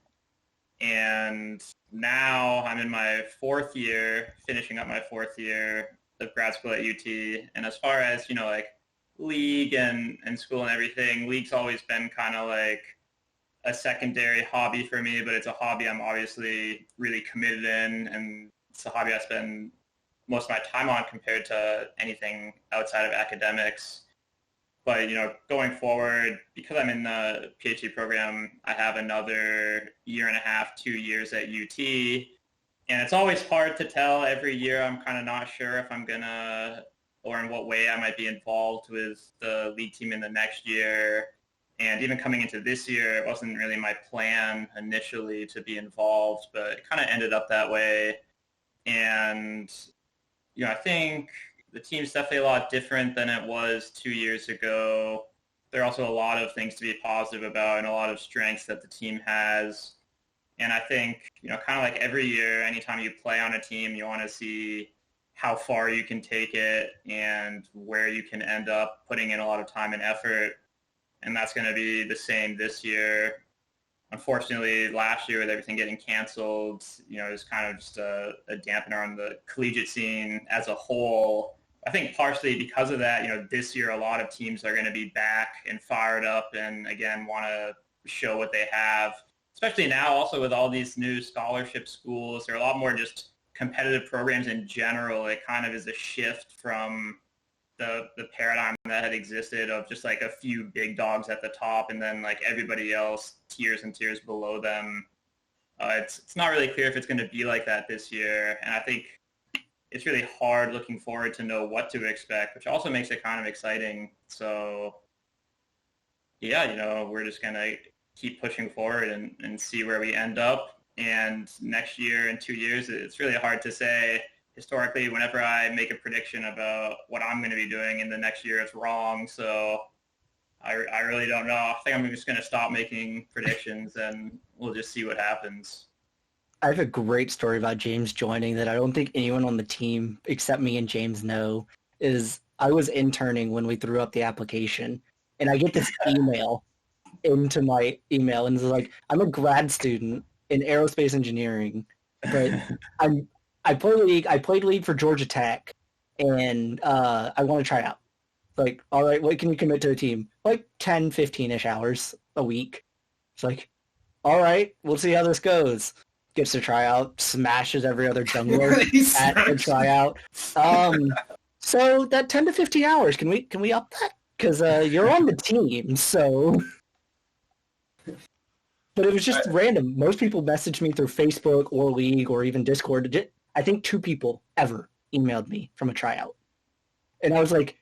And now I'm in my 4th year, finishing up my 4th year of grad school at UT. And as far as, like league and school and everything, league's always been kind of like a secondary hobby for me, but it's a hobby I'm obviously really committed in. And it's a hobby I spend most of my time on compared to anything outside of academics. But, going forward, because I'm in the PhD program, I have another 1.5 2 years at UT. And it's always hard to tell every year. I'm kind of not sure if I'm going to, or in what way I might be involved with the league team in the next year. And even coming into this year, it wasn't really my plan initially to be involved, but it kind of ended up that way. And, I think the team's definitely a lot different than it was 2 years ago. There are also a lot of things to be positive about and a lot of strengths that the team has. And I think, kind of like every year, anytime you play on a team, you want to see how far you can take it and where you can end up putting in a lot of time and effort. And that's going to be the same this year. unfortunately, last year with everything getting canceled, it was kind of just a dampener on the collegiate scene as a whole. I think partially because of that, this year a lot of teams are going to be back and fired up and, again, want to show what they have. Especially now also with all these new scholarship schools, there are a lot more just competitive programs in general. It kind of is a shift from the paradigm that had existed of just like a few big dogs at the top and then like everybody else tiers and tiers below them. It's not really clear if it's going to be like that this year. And I think it's really hard looking forward to know what to expect, which also makes it kind of exciting. So yeah, we're just going to keep pushing forward and see where we end up. And next year and 2 years, it's really hard to say. Historically, whenever I make a prediction about what I'm going to be doing in the next year, it's wrong. So I really don't know. I think I'm just going to stop making predictions and we'll just see what happens. I have a great story about James joining that I don't think anyone on the team except me and James know. Is I was interning when we threw up the application, and I get this email into my email, and it's like, I'm a grad student in aerospace engineering, but I played league for Georgia Tech, and I want to try out. Like, all right, what can you commit to the team? Like 10, 15-ish hours a week. It's like, all right, we'll see how this goes. Gets to try out, smashes every other jungler at the tryout. So that 10 to 15 hours, can we up that? Because you're on the team, so. But it was just random. Most people messaged me through Facebook or League or even Discord. I think 2 people ever emailed me from a tryout. And I was like,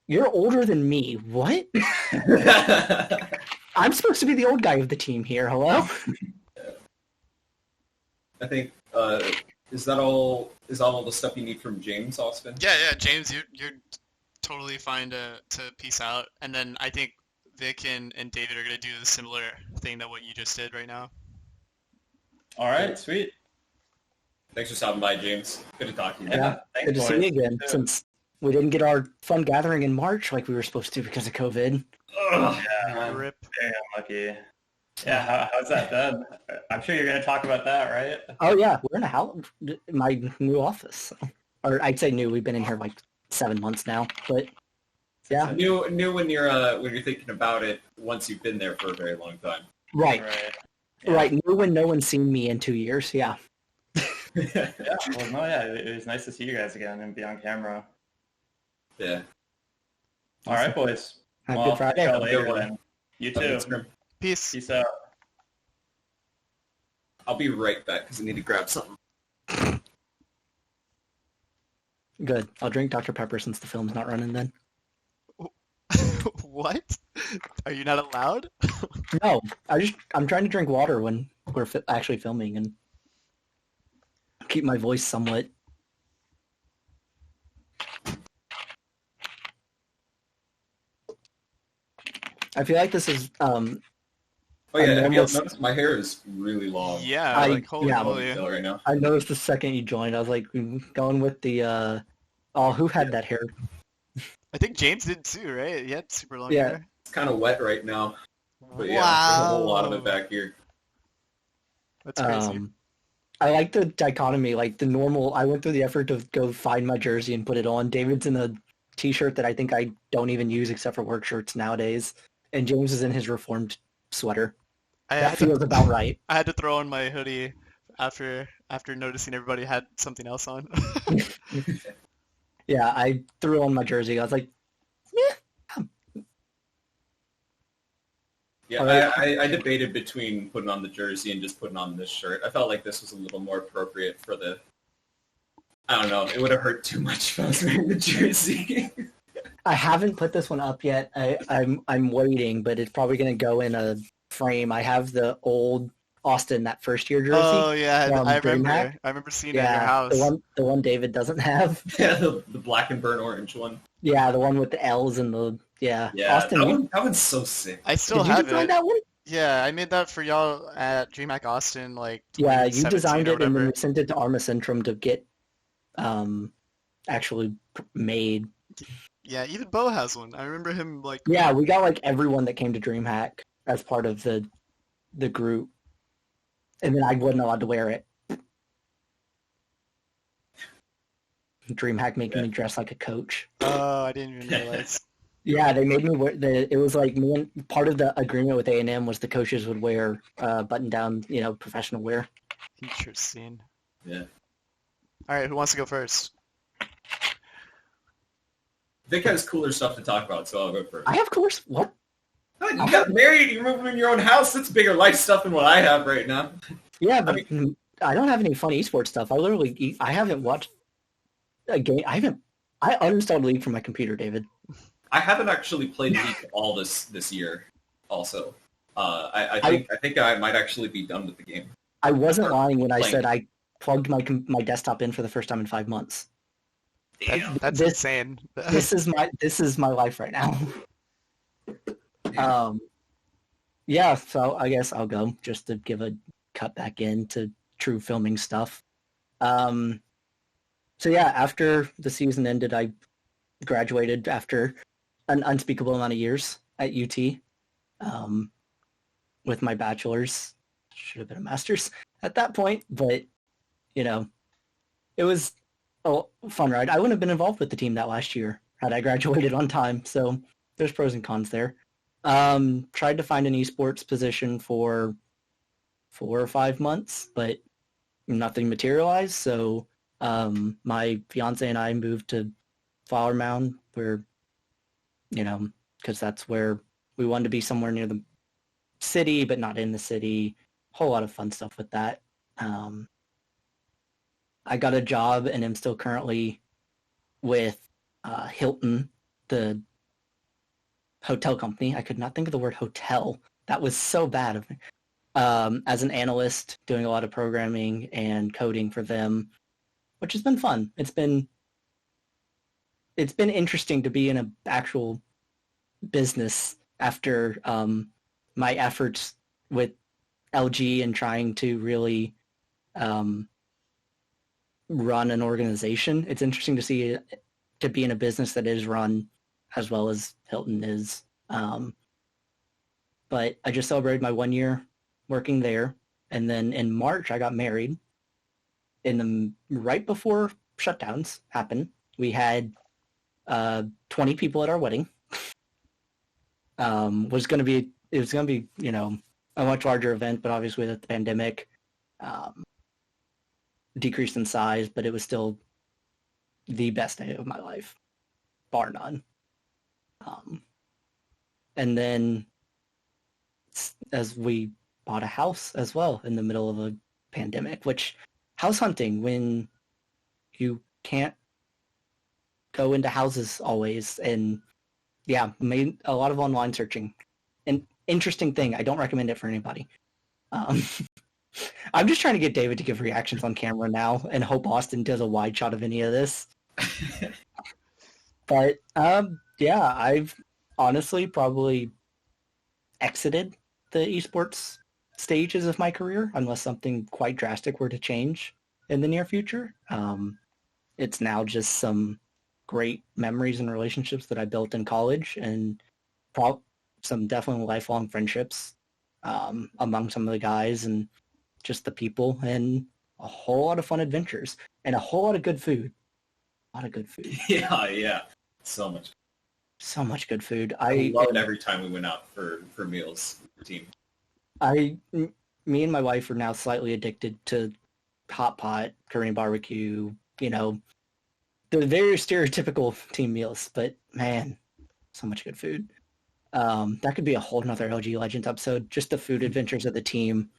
you're older than me. What? I'm supposed to be the old guy of the team here. Hello? I think, is that all the stuff you need from James, Austin? Yeah, James, you're totally fine to peace out. And then I think Vic and David are going to do the similar thing that what you just did right now. All right, sweet. Thanks for stopping by, James. Good to talk to you. Yeah, thanks, good to see boys. you again. Since we didn't get our fun gathering in March like we were supposed to because of COVID. Yeah, Rip. very unlucky. Yeah, how's that done? I'm sure you're going to talk about that, right? Oh yeah, we're in a house, my new office. Or I'd say new. We've been in here like 7 months now, but yeah. New when you're thinking about it once you've been there for a very long time. Right. Yeah. Right. New when no one's seen me in 2 years. Yeah. Yeah. Well, no, yeah. It was nice to see you guys again and be on camera. Yeah. All right, boys. Have a good Friday. I'll later Good one. then. You too. Peace. Peace out. I'll be right back because I need to grab something. Good. I'll drink Dr. Pepper since the film's not running then. What? Are you not allowed? No, I'm trying to drink water when we're actually filming and keep my voice somewhat. I feel like this is Oh yeah, have you almost- noticed my hair is really long. Yeah, I- holy yeah. moly. Right now. I noticed the second you joined. I was like, going with the who had that hair? I think James did too, right? He had super long Yeah. hair. It's kind of wet right now, but yeah, Wow. there's a whole lot of it back here. That's crazy. I like the dichotomy, like the normal. I went through the effort to go find my jersey and put it on. David's in a t-shirt that I think I don't even use except for work shirts nowadays, and James is in his reformed sweater. I That had feels to, about right. I had to throw on my hoodie after noticing everybody had something else on. Yeah, I threw on my jersey. I was like, Yeah, All right. I debated between putting on the jersey and just putting on this shirt. I felt like this was a little more appropriate for the. I don't know. It would have hurt too much if I was wearing the jersey. I haven't put this one up yet. I'm waiting, but it's probably going to go in a frame. I have the old Austin, that first year jersey. Oh yeah, from I remember. DreamHack. I rember seeing it at your Yeah, house. the one David doesn't have. Yeah, the black and burnt orange one. Yeah, the one with the L's and the Yeah, Austin, that one's so sick. I still did you have design it. that one? Yeah, I made that for y'all at DreamHack Austin, like Yeah, you 2017 designed or it and then whatever. we sent it to Arma Centrum to get actually made. Yeah, even Bo has one. I remember him like. Yeah, we got like everyone that came to DreamHack as part of the the group, and then I wasn't allowed to wear it. DreamHack making me dress like a coach. Oh, I didn't even realize. Yeah, they made me wear it was like me and part of the agreement with A&M was the coaches would wear button down, professional wear. Interesting. Yeah. All right, who wants to go first? Vic has cooler stuff to talk about, so I'll go first. I have course. What? You got married, you're moving in your own house. That's bigger life stuff than what I have right now. Yeah, but I don't have any fun esports stuff. I haven't watched a game. I uninstalled League from my computer, David. I haven't actually played League all this year. Also, I think I might actually be done with the game. I wasn't lying when I said I plugged my desktop in for the first time in 5 months. That's insane. This is my life right now. Yeah, so I guess I'll go just to give a cut back into true filming stuff. So yeah, after the season ended, I graduated after an unspeakable amount of years at UT with my bachelor's. Should have been a master's at that point, but it was a fun ride. I wouldn't have been involved with the team that last year had I graduated on time, so there's pros and cons there. Tried to find an esports position for 4 or 5 months, but nothing materialized, so my fiance and I moved to Flower Mound, where, because that's where we wanted to be, somewhere near the city, but not in the city. Whole lot of fun stuff with that. I got a job and am still currently with Hilton, the hotel company. I could not think of the word hotel. That was so bad of me. As an analyst, doing a lot of programming and coding for them, which has been fun. It's been interesting to be in an actual business after my efforts with LG and trying to really run an organization. It's interesting to see to be in a business that is run as well as Hilton is. But I just celebrated my 1 year working there, and then in March I got married. Right before shutdowns happened, we had 20 people at our wedding. It was going to be a much larger event, but obviously with the pandemic, decreased in size, but it was still the best day of my life, bar none. And then as we bought a house as well in the middle of a pandemic, which house hunting, when you can't go into houses always, and yeah, made a lot of online searching. An interesting thing. I don't recommend it for anybody. I'm just trying to get David to give reactions on camera now and hope Austin does a wide shot of any of this. But yeah, I've honestly probably exited the esports stages of my career unless something quite drastic were to change in the near future. It's now just some great memories and relationships that I built in college, and some definitely lifelong friendships among some of the guys, and just the people, and a whole lot of fun adventures, and a whole lot of good food. A lot of good food. Yeah. So much. So much good food. I loved every time we went out for meals with the team. Me and my wife are now slightly addicted to hot pot, Korean barbecue, the very stereotypical team meals, but man, so much good food. That could be a whole nother LG Legends episode, just the food adventures of the team.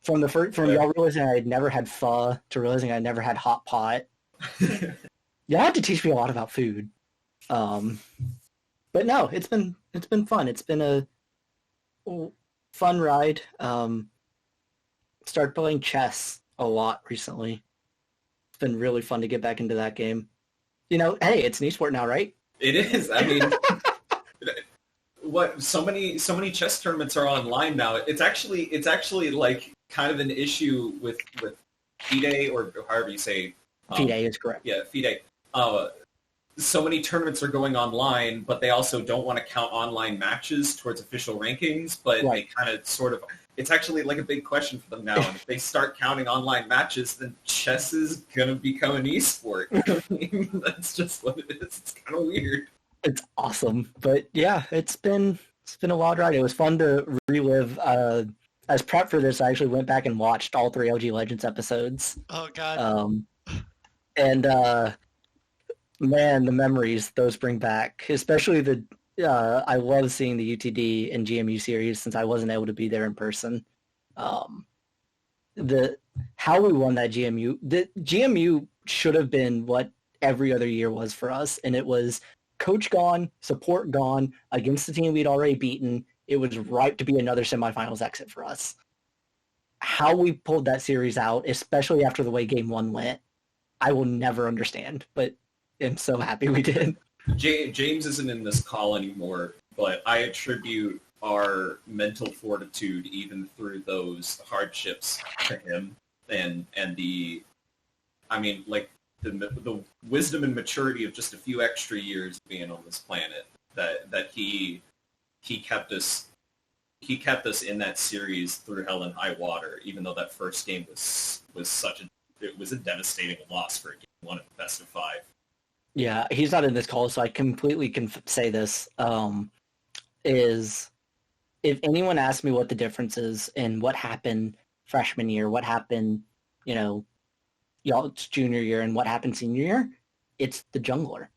From y'all realizing I had never had pho to realizing I never had hot pot. Y'all had to teach me a lot about food. But no, it's been fun. It's been a fun ride. Started playing chess a lot recently. It's been really fun to get back into that game. Hey, it's an esport now, right? It is. I mean, so many chess tournaments are online now. It's actually like kind of an issue with FIDE, or however you say. FIDE is correct. Yeah, FIDE. So many tournaments are going online, but they also don't want to count online matches towards official rankings, but They kind of sort of... it's actually like a big question for them now. And if they start counting online matches, then chess is gonna become an esport. I mean, that's just what it is. It's kind of weird. It's awesome, but yeah, it's been a wild ride. It was fun to relive. As prep for this, I actually went back and watched all 3 LG Legends episodes. Oh god. And man, the memories those bring back, especially the. I love seeing the UTD and GMU series since I wasn't able to be there in person. The how we won that GMU. The GMU should have been what every other year was for us, and it was coach gone, support gone, against the team we'd already beaten. It was ripe to be another semifinals exit for us. How we pulled that series out, especially after the way Game 1 went, I will never understand, but I'm so happy we did. James isn't in this call anymore, but I attribute our mental fortitude even through those hardships to him, and the wisdom and maturity of just a few extra years being on this planet that he kept us in that series through hell and high water, even though that first game was a devastating loss for a Game 1 at the best of 5. Yeah, he's not in this call, so I completely can say this. Is if anyone asks me what the difference is in what happened freshman year, what happened, y'all's junior year, and what happened senior year, it's the jungler.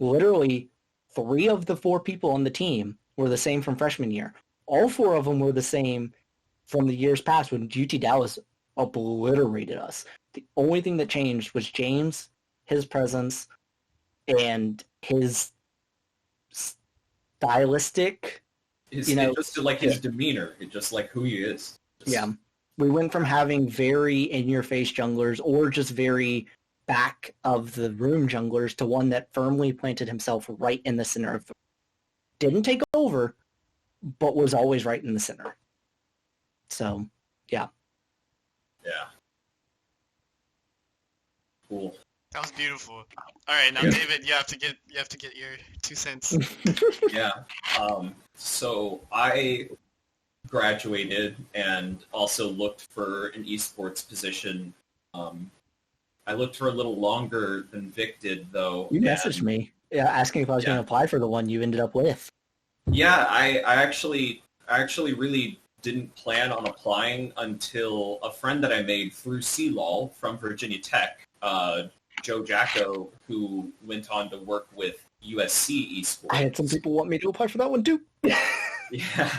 Literally, 3 of the 4 people on the team were the same from freshman year. All 4 of them were the same from the years past when UT Dallas obliterated us. The only thing that changed was James, his presence, and his stylistic, his demeanor, just like who he is. Yeah. We went from having very in-your-face junglers or just very back of the room junglers to one that firmly planted himself right in the center of the room. Didn't take over, but was always right in the center. So, yeah. Yeah. Cool. That was beautiful. All right, now David, you have to get your 2 cents. Yeah. So I graduated and also looked for an esports position. I looked for a little longer than Vic did, though. You messaged me, asking if I was going to apply for the one you ended up with. Yeah, I actually really didn't plan on applying until a friend that I made through CLOL from Virginia Tech, Joe Jacko, who went on to work with USC Esports. I had some people want me to apply for that one too. Yeah.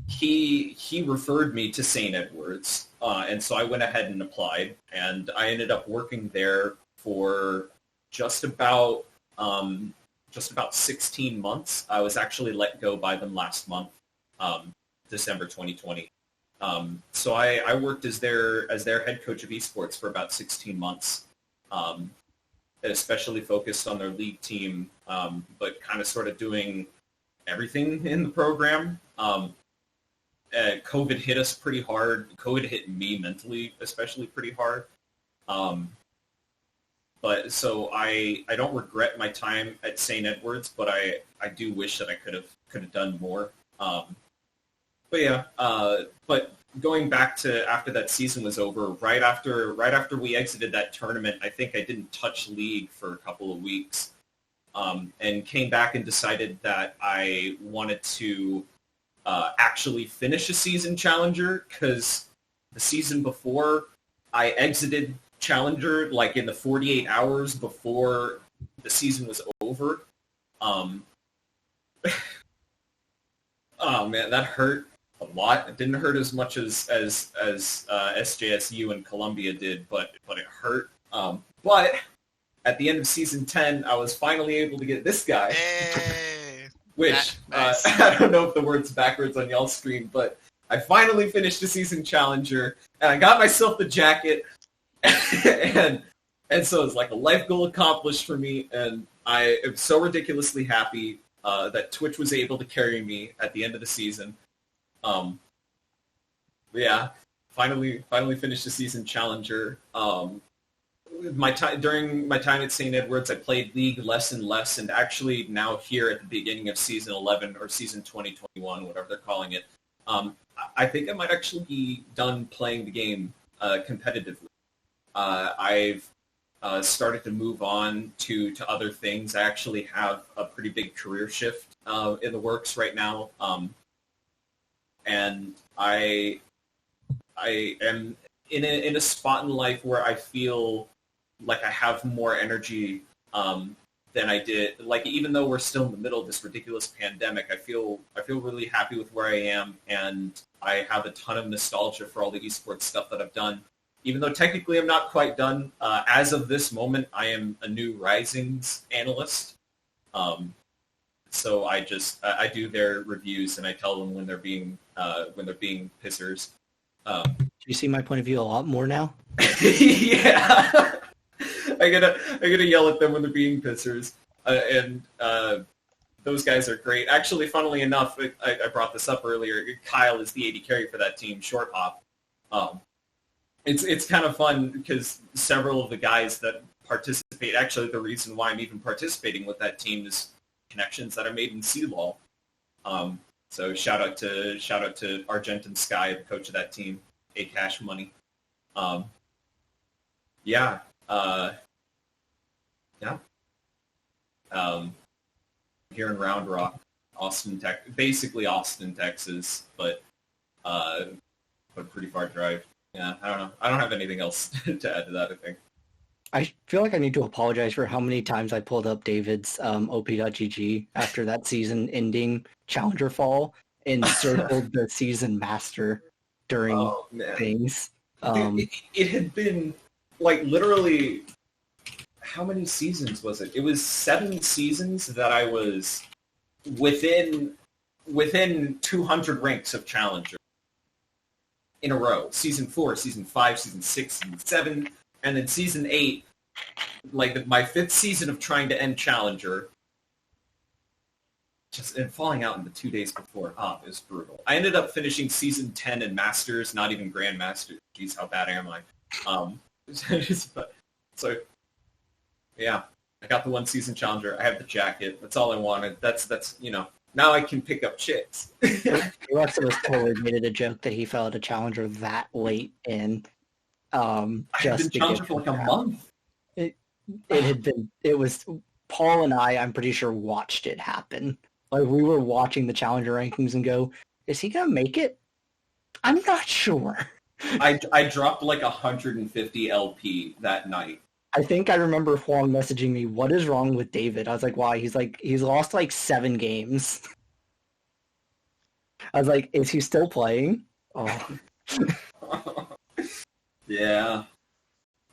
He referred me to St. Edward's, and so I went ahead and applied, and I ended up working there for just about 16 months. I was actually let go by them last month, December 2020. So I worked as their head coach of esports for about 16 months, especially focused on their league team, but kind of sort of doing everything in the program. COVID hit us pretty hard. COVID hit me mentally, especially pretty hard. But so I don't regret my time at St. Edward's, but I do wish that I could have done more. But yeah, but going back to after that season was over, right after we exited that tournament, I think I didn't touch League for a couple of weeks, and came back and decided that I wanted to actually finish a season Challenger, because the season before I exited Challenger like in the 48 hours before the season was over. Oh man, that hurt a lot. It didn't hurt as much as SJSU and Columbia did, but it hurt. But at the end of season 10, I was finally able to get this guy. Hey. Which, nice. I don't know if the word's backwards on y'all's screen, but I finally finished the season Challenger, and I got myself the jacket, and so it's like a life goal accomplished for me, and I am so ridiculously happy that Twitch was able to carry me at the end of the season. Yeah, finally finished the season Challenger. During my time at St. Edward's, I played League less and less, and actually now here at the beginning of season 11 or season 2021, whatever they're calling it, I think I might actually be done playing the game competitively. I've started to move on to other things. I actually have a pretty big career shift in the works right now, and I am in a spot in life where I feel like I have more energy than I did. Like, even though we're still in the middle of this ridiculous pandemic, I feel really happy with where I am, and I have a ton of nostalgia for all the esports stuff that I've done. Even though technically I'm not quite done, as of this moment, I am a new Risings analyst. So I do their reviews and I tell them when they're being pissers. Do you see my point of view a lot more now? Yeah. I gotta yell at them when they're being pissers, and those guys are great. Actually, funnily enough, I brought this up earlier. Kyle is the AD carry for that team, Short Hop. It's kind of fun because several of the guys that participate. Actually, the reason why I'm even participating with that team is connections that I made in CLOL. So shout out to Argentin Sky, the coach of that team, A Cash Money. Yeah. Here in Round Rock, basically Austin, Texas, but pretty far drive. Yeah, I don't know. I don't have anything else to add to that, I think. I feel like I need to apologize for how many times I pulled up David's op.gg after that season-ending Challenger fall and circled the season master during things. It had been, like, literally, how many seasons was it? It was 7 seasons that I was within 200 ranks of Challenger in a row. Season 4, Season 5, Season 6, Season 7, and then Season 8, like my 5th season of trying to end Challenger, and falling out in the 2 days before. It was brutal. I ended up finishing Season 10 in Masters, not even Grandmasters. Jeez, how bad am I? So, yeah, I got the 1 season Challenger. I have the jacket. That's all I wanted. That's now I can pick up chicks. Alexa was totally made it a joke that he fell at a Challenger that late in. I've been Challenger for like a month. It was Paul and I'm pretty sure, watched it happen. Like, we were watching the Challenger rankings and go, is he going to make it? I'm not sure. I dropped like 150 LP that night. I think I remember Huang messaging me, what is wrong with David? I was like, why? He's like, he's lost like 7 games. I was like, is he still playing? Oh. Yeah.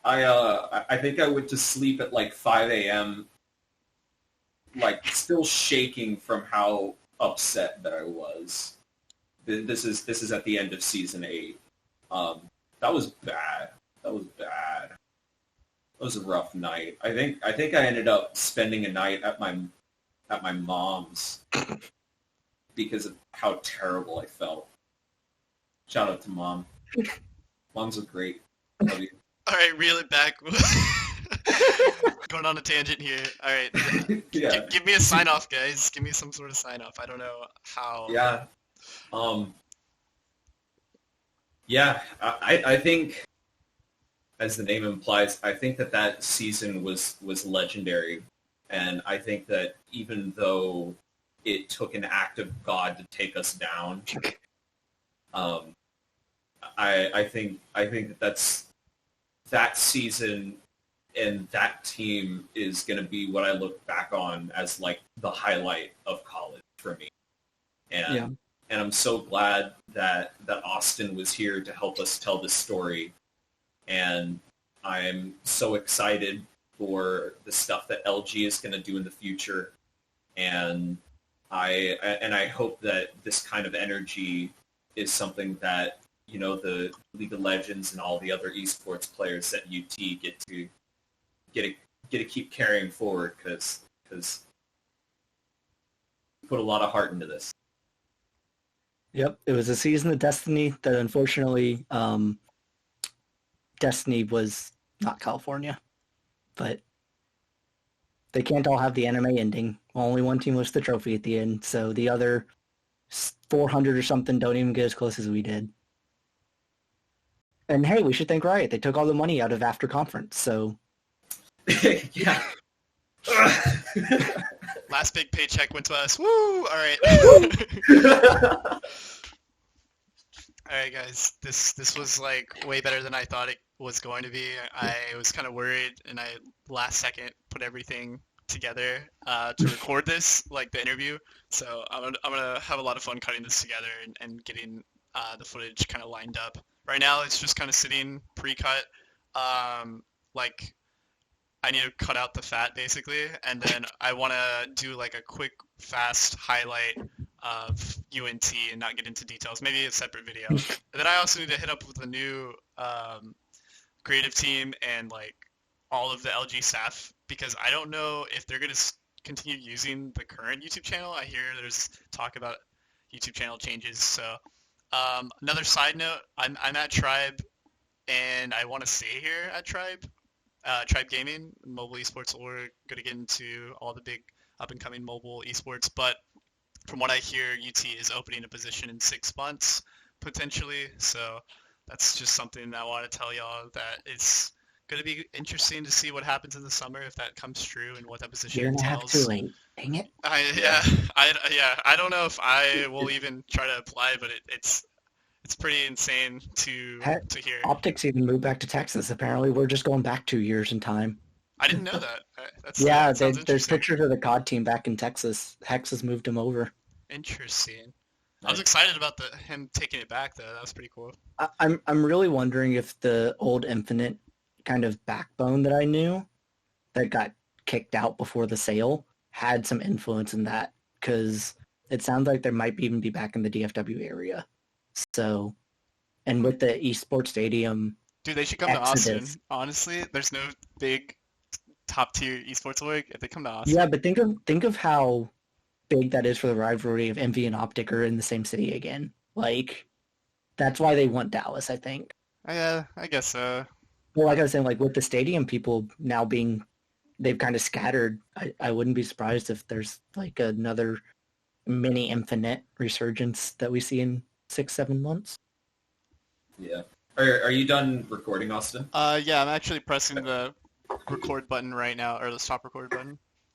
I think I went to sleep at like 5 a.m. like still shaking from how upset that I was. This is at the end of Season 8. That was bad. That was a rough night. I think I ended up spending a night at my mom's because of how terrible I felt. Shout out to Mom. Moms are great. Love you. All right, reel it back. Going on a tangent here. All right. Yeah. Give me a sign off, guys. Give me some sort of sign off. I don't know how. Yeah. Yeah, I think, as the name implies, I think that season was legendary, and I think that even though it took an act of God to take us down, I think that season and that team is going to be what I look back on as like the highlight of college for me, and I'm so glad that Austin was here to help us tell this story. And I'm so excited for the stuff that LG is going to do in the future. And I hope that this kind of energy is something that, the League of Legends and all the other esports players at UT get to keep carrying forward, because we put a lot of heart into this. Yep, it was a season of Destiny that unfortunately Destiny was not California, but they can't all have the anime ending. Only one team lifts the trophy at the end, so the other 400 or something don't even get as close as we did. And hey, we should thank Riot. They took all the money out of after conference, so... Yeah. Last big paycheck went to us. Woo! Alright. Alright guys, this was like way better than I thought it was going to be. I was kind of worried, and I last second put everything together to record this, like the interview. So I'm gonna have a lot of fun cutting this together and getting the footage kind of lined up. Right now it's just kind of sitting pre-cut. Like I need to cut out the fat basically, and then I want to do like a quick, fast highlight of UNT and not get into details. Maybe a separate video. And then I also need to hit up with the new creative team and like all of the LG staff, because I don't know if they're going to continue using the current YouTube channel. I hear there's talk about YouTube channel changes. So another side note, I'm at Tribe, and I want to stay here at Tribe. Tribe Gaming, mobile esports org, going to get into all the big up-and-coming mobile esports, but from what I hear, UT is opening a position in 6 months, potentially, so that's just something I want to tell y'all, that it's going to be interesting to see what happens in the summer, if that comes true, and what that position You're entails. gonna have to wait. Dang it. I don't know if I will even try to apply, but it's pretty insane to hear. Optics even moved back to Texas. Apparently, we're just going back 2 years in time. I didn't know that. There's pictures of the COD team back in Texas. Hex has moved him over. Interesting. I was excited about him taking it back, though. That was pretty cool. I'm really wondering if the old Infinite kind of backbone that I knew that got kicked out before the sale had some influence in that, because it sounds like there might even be back in the DFW area. So, and with the esports stadium, dude, they should come to Austin. Honestly, there's no big top tier esports org. If they come to Austin, yeah, but think of how big that is for the rivalry of Envy and Optic are in the same city again. Like, that's why they want Dallas, I think. Yeah, I guess so. Well, like I was saying, like with the stadium people now they've kind of scattered. I wouldn't be surprised if there's like another mini Infinite resurgence that we see in 6-7 months. Yeah. Are you done recording, Austin? Yeah, I'm actually pressing the record button right now, or the stop record button.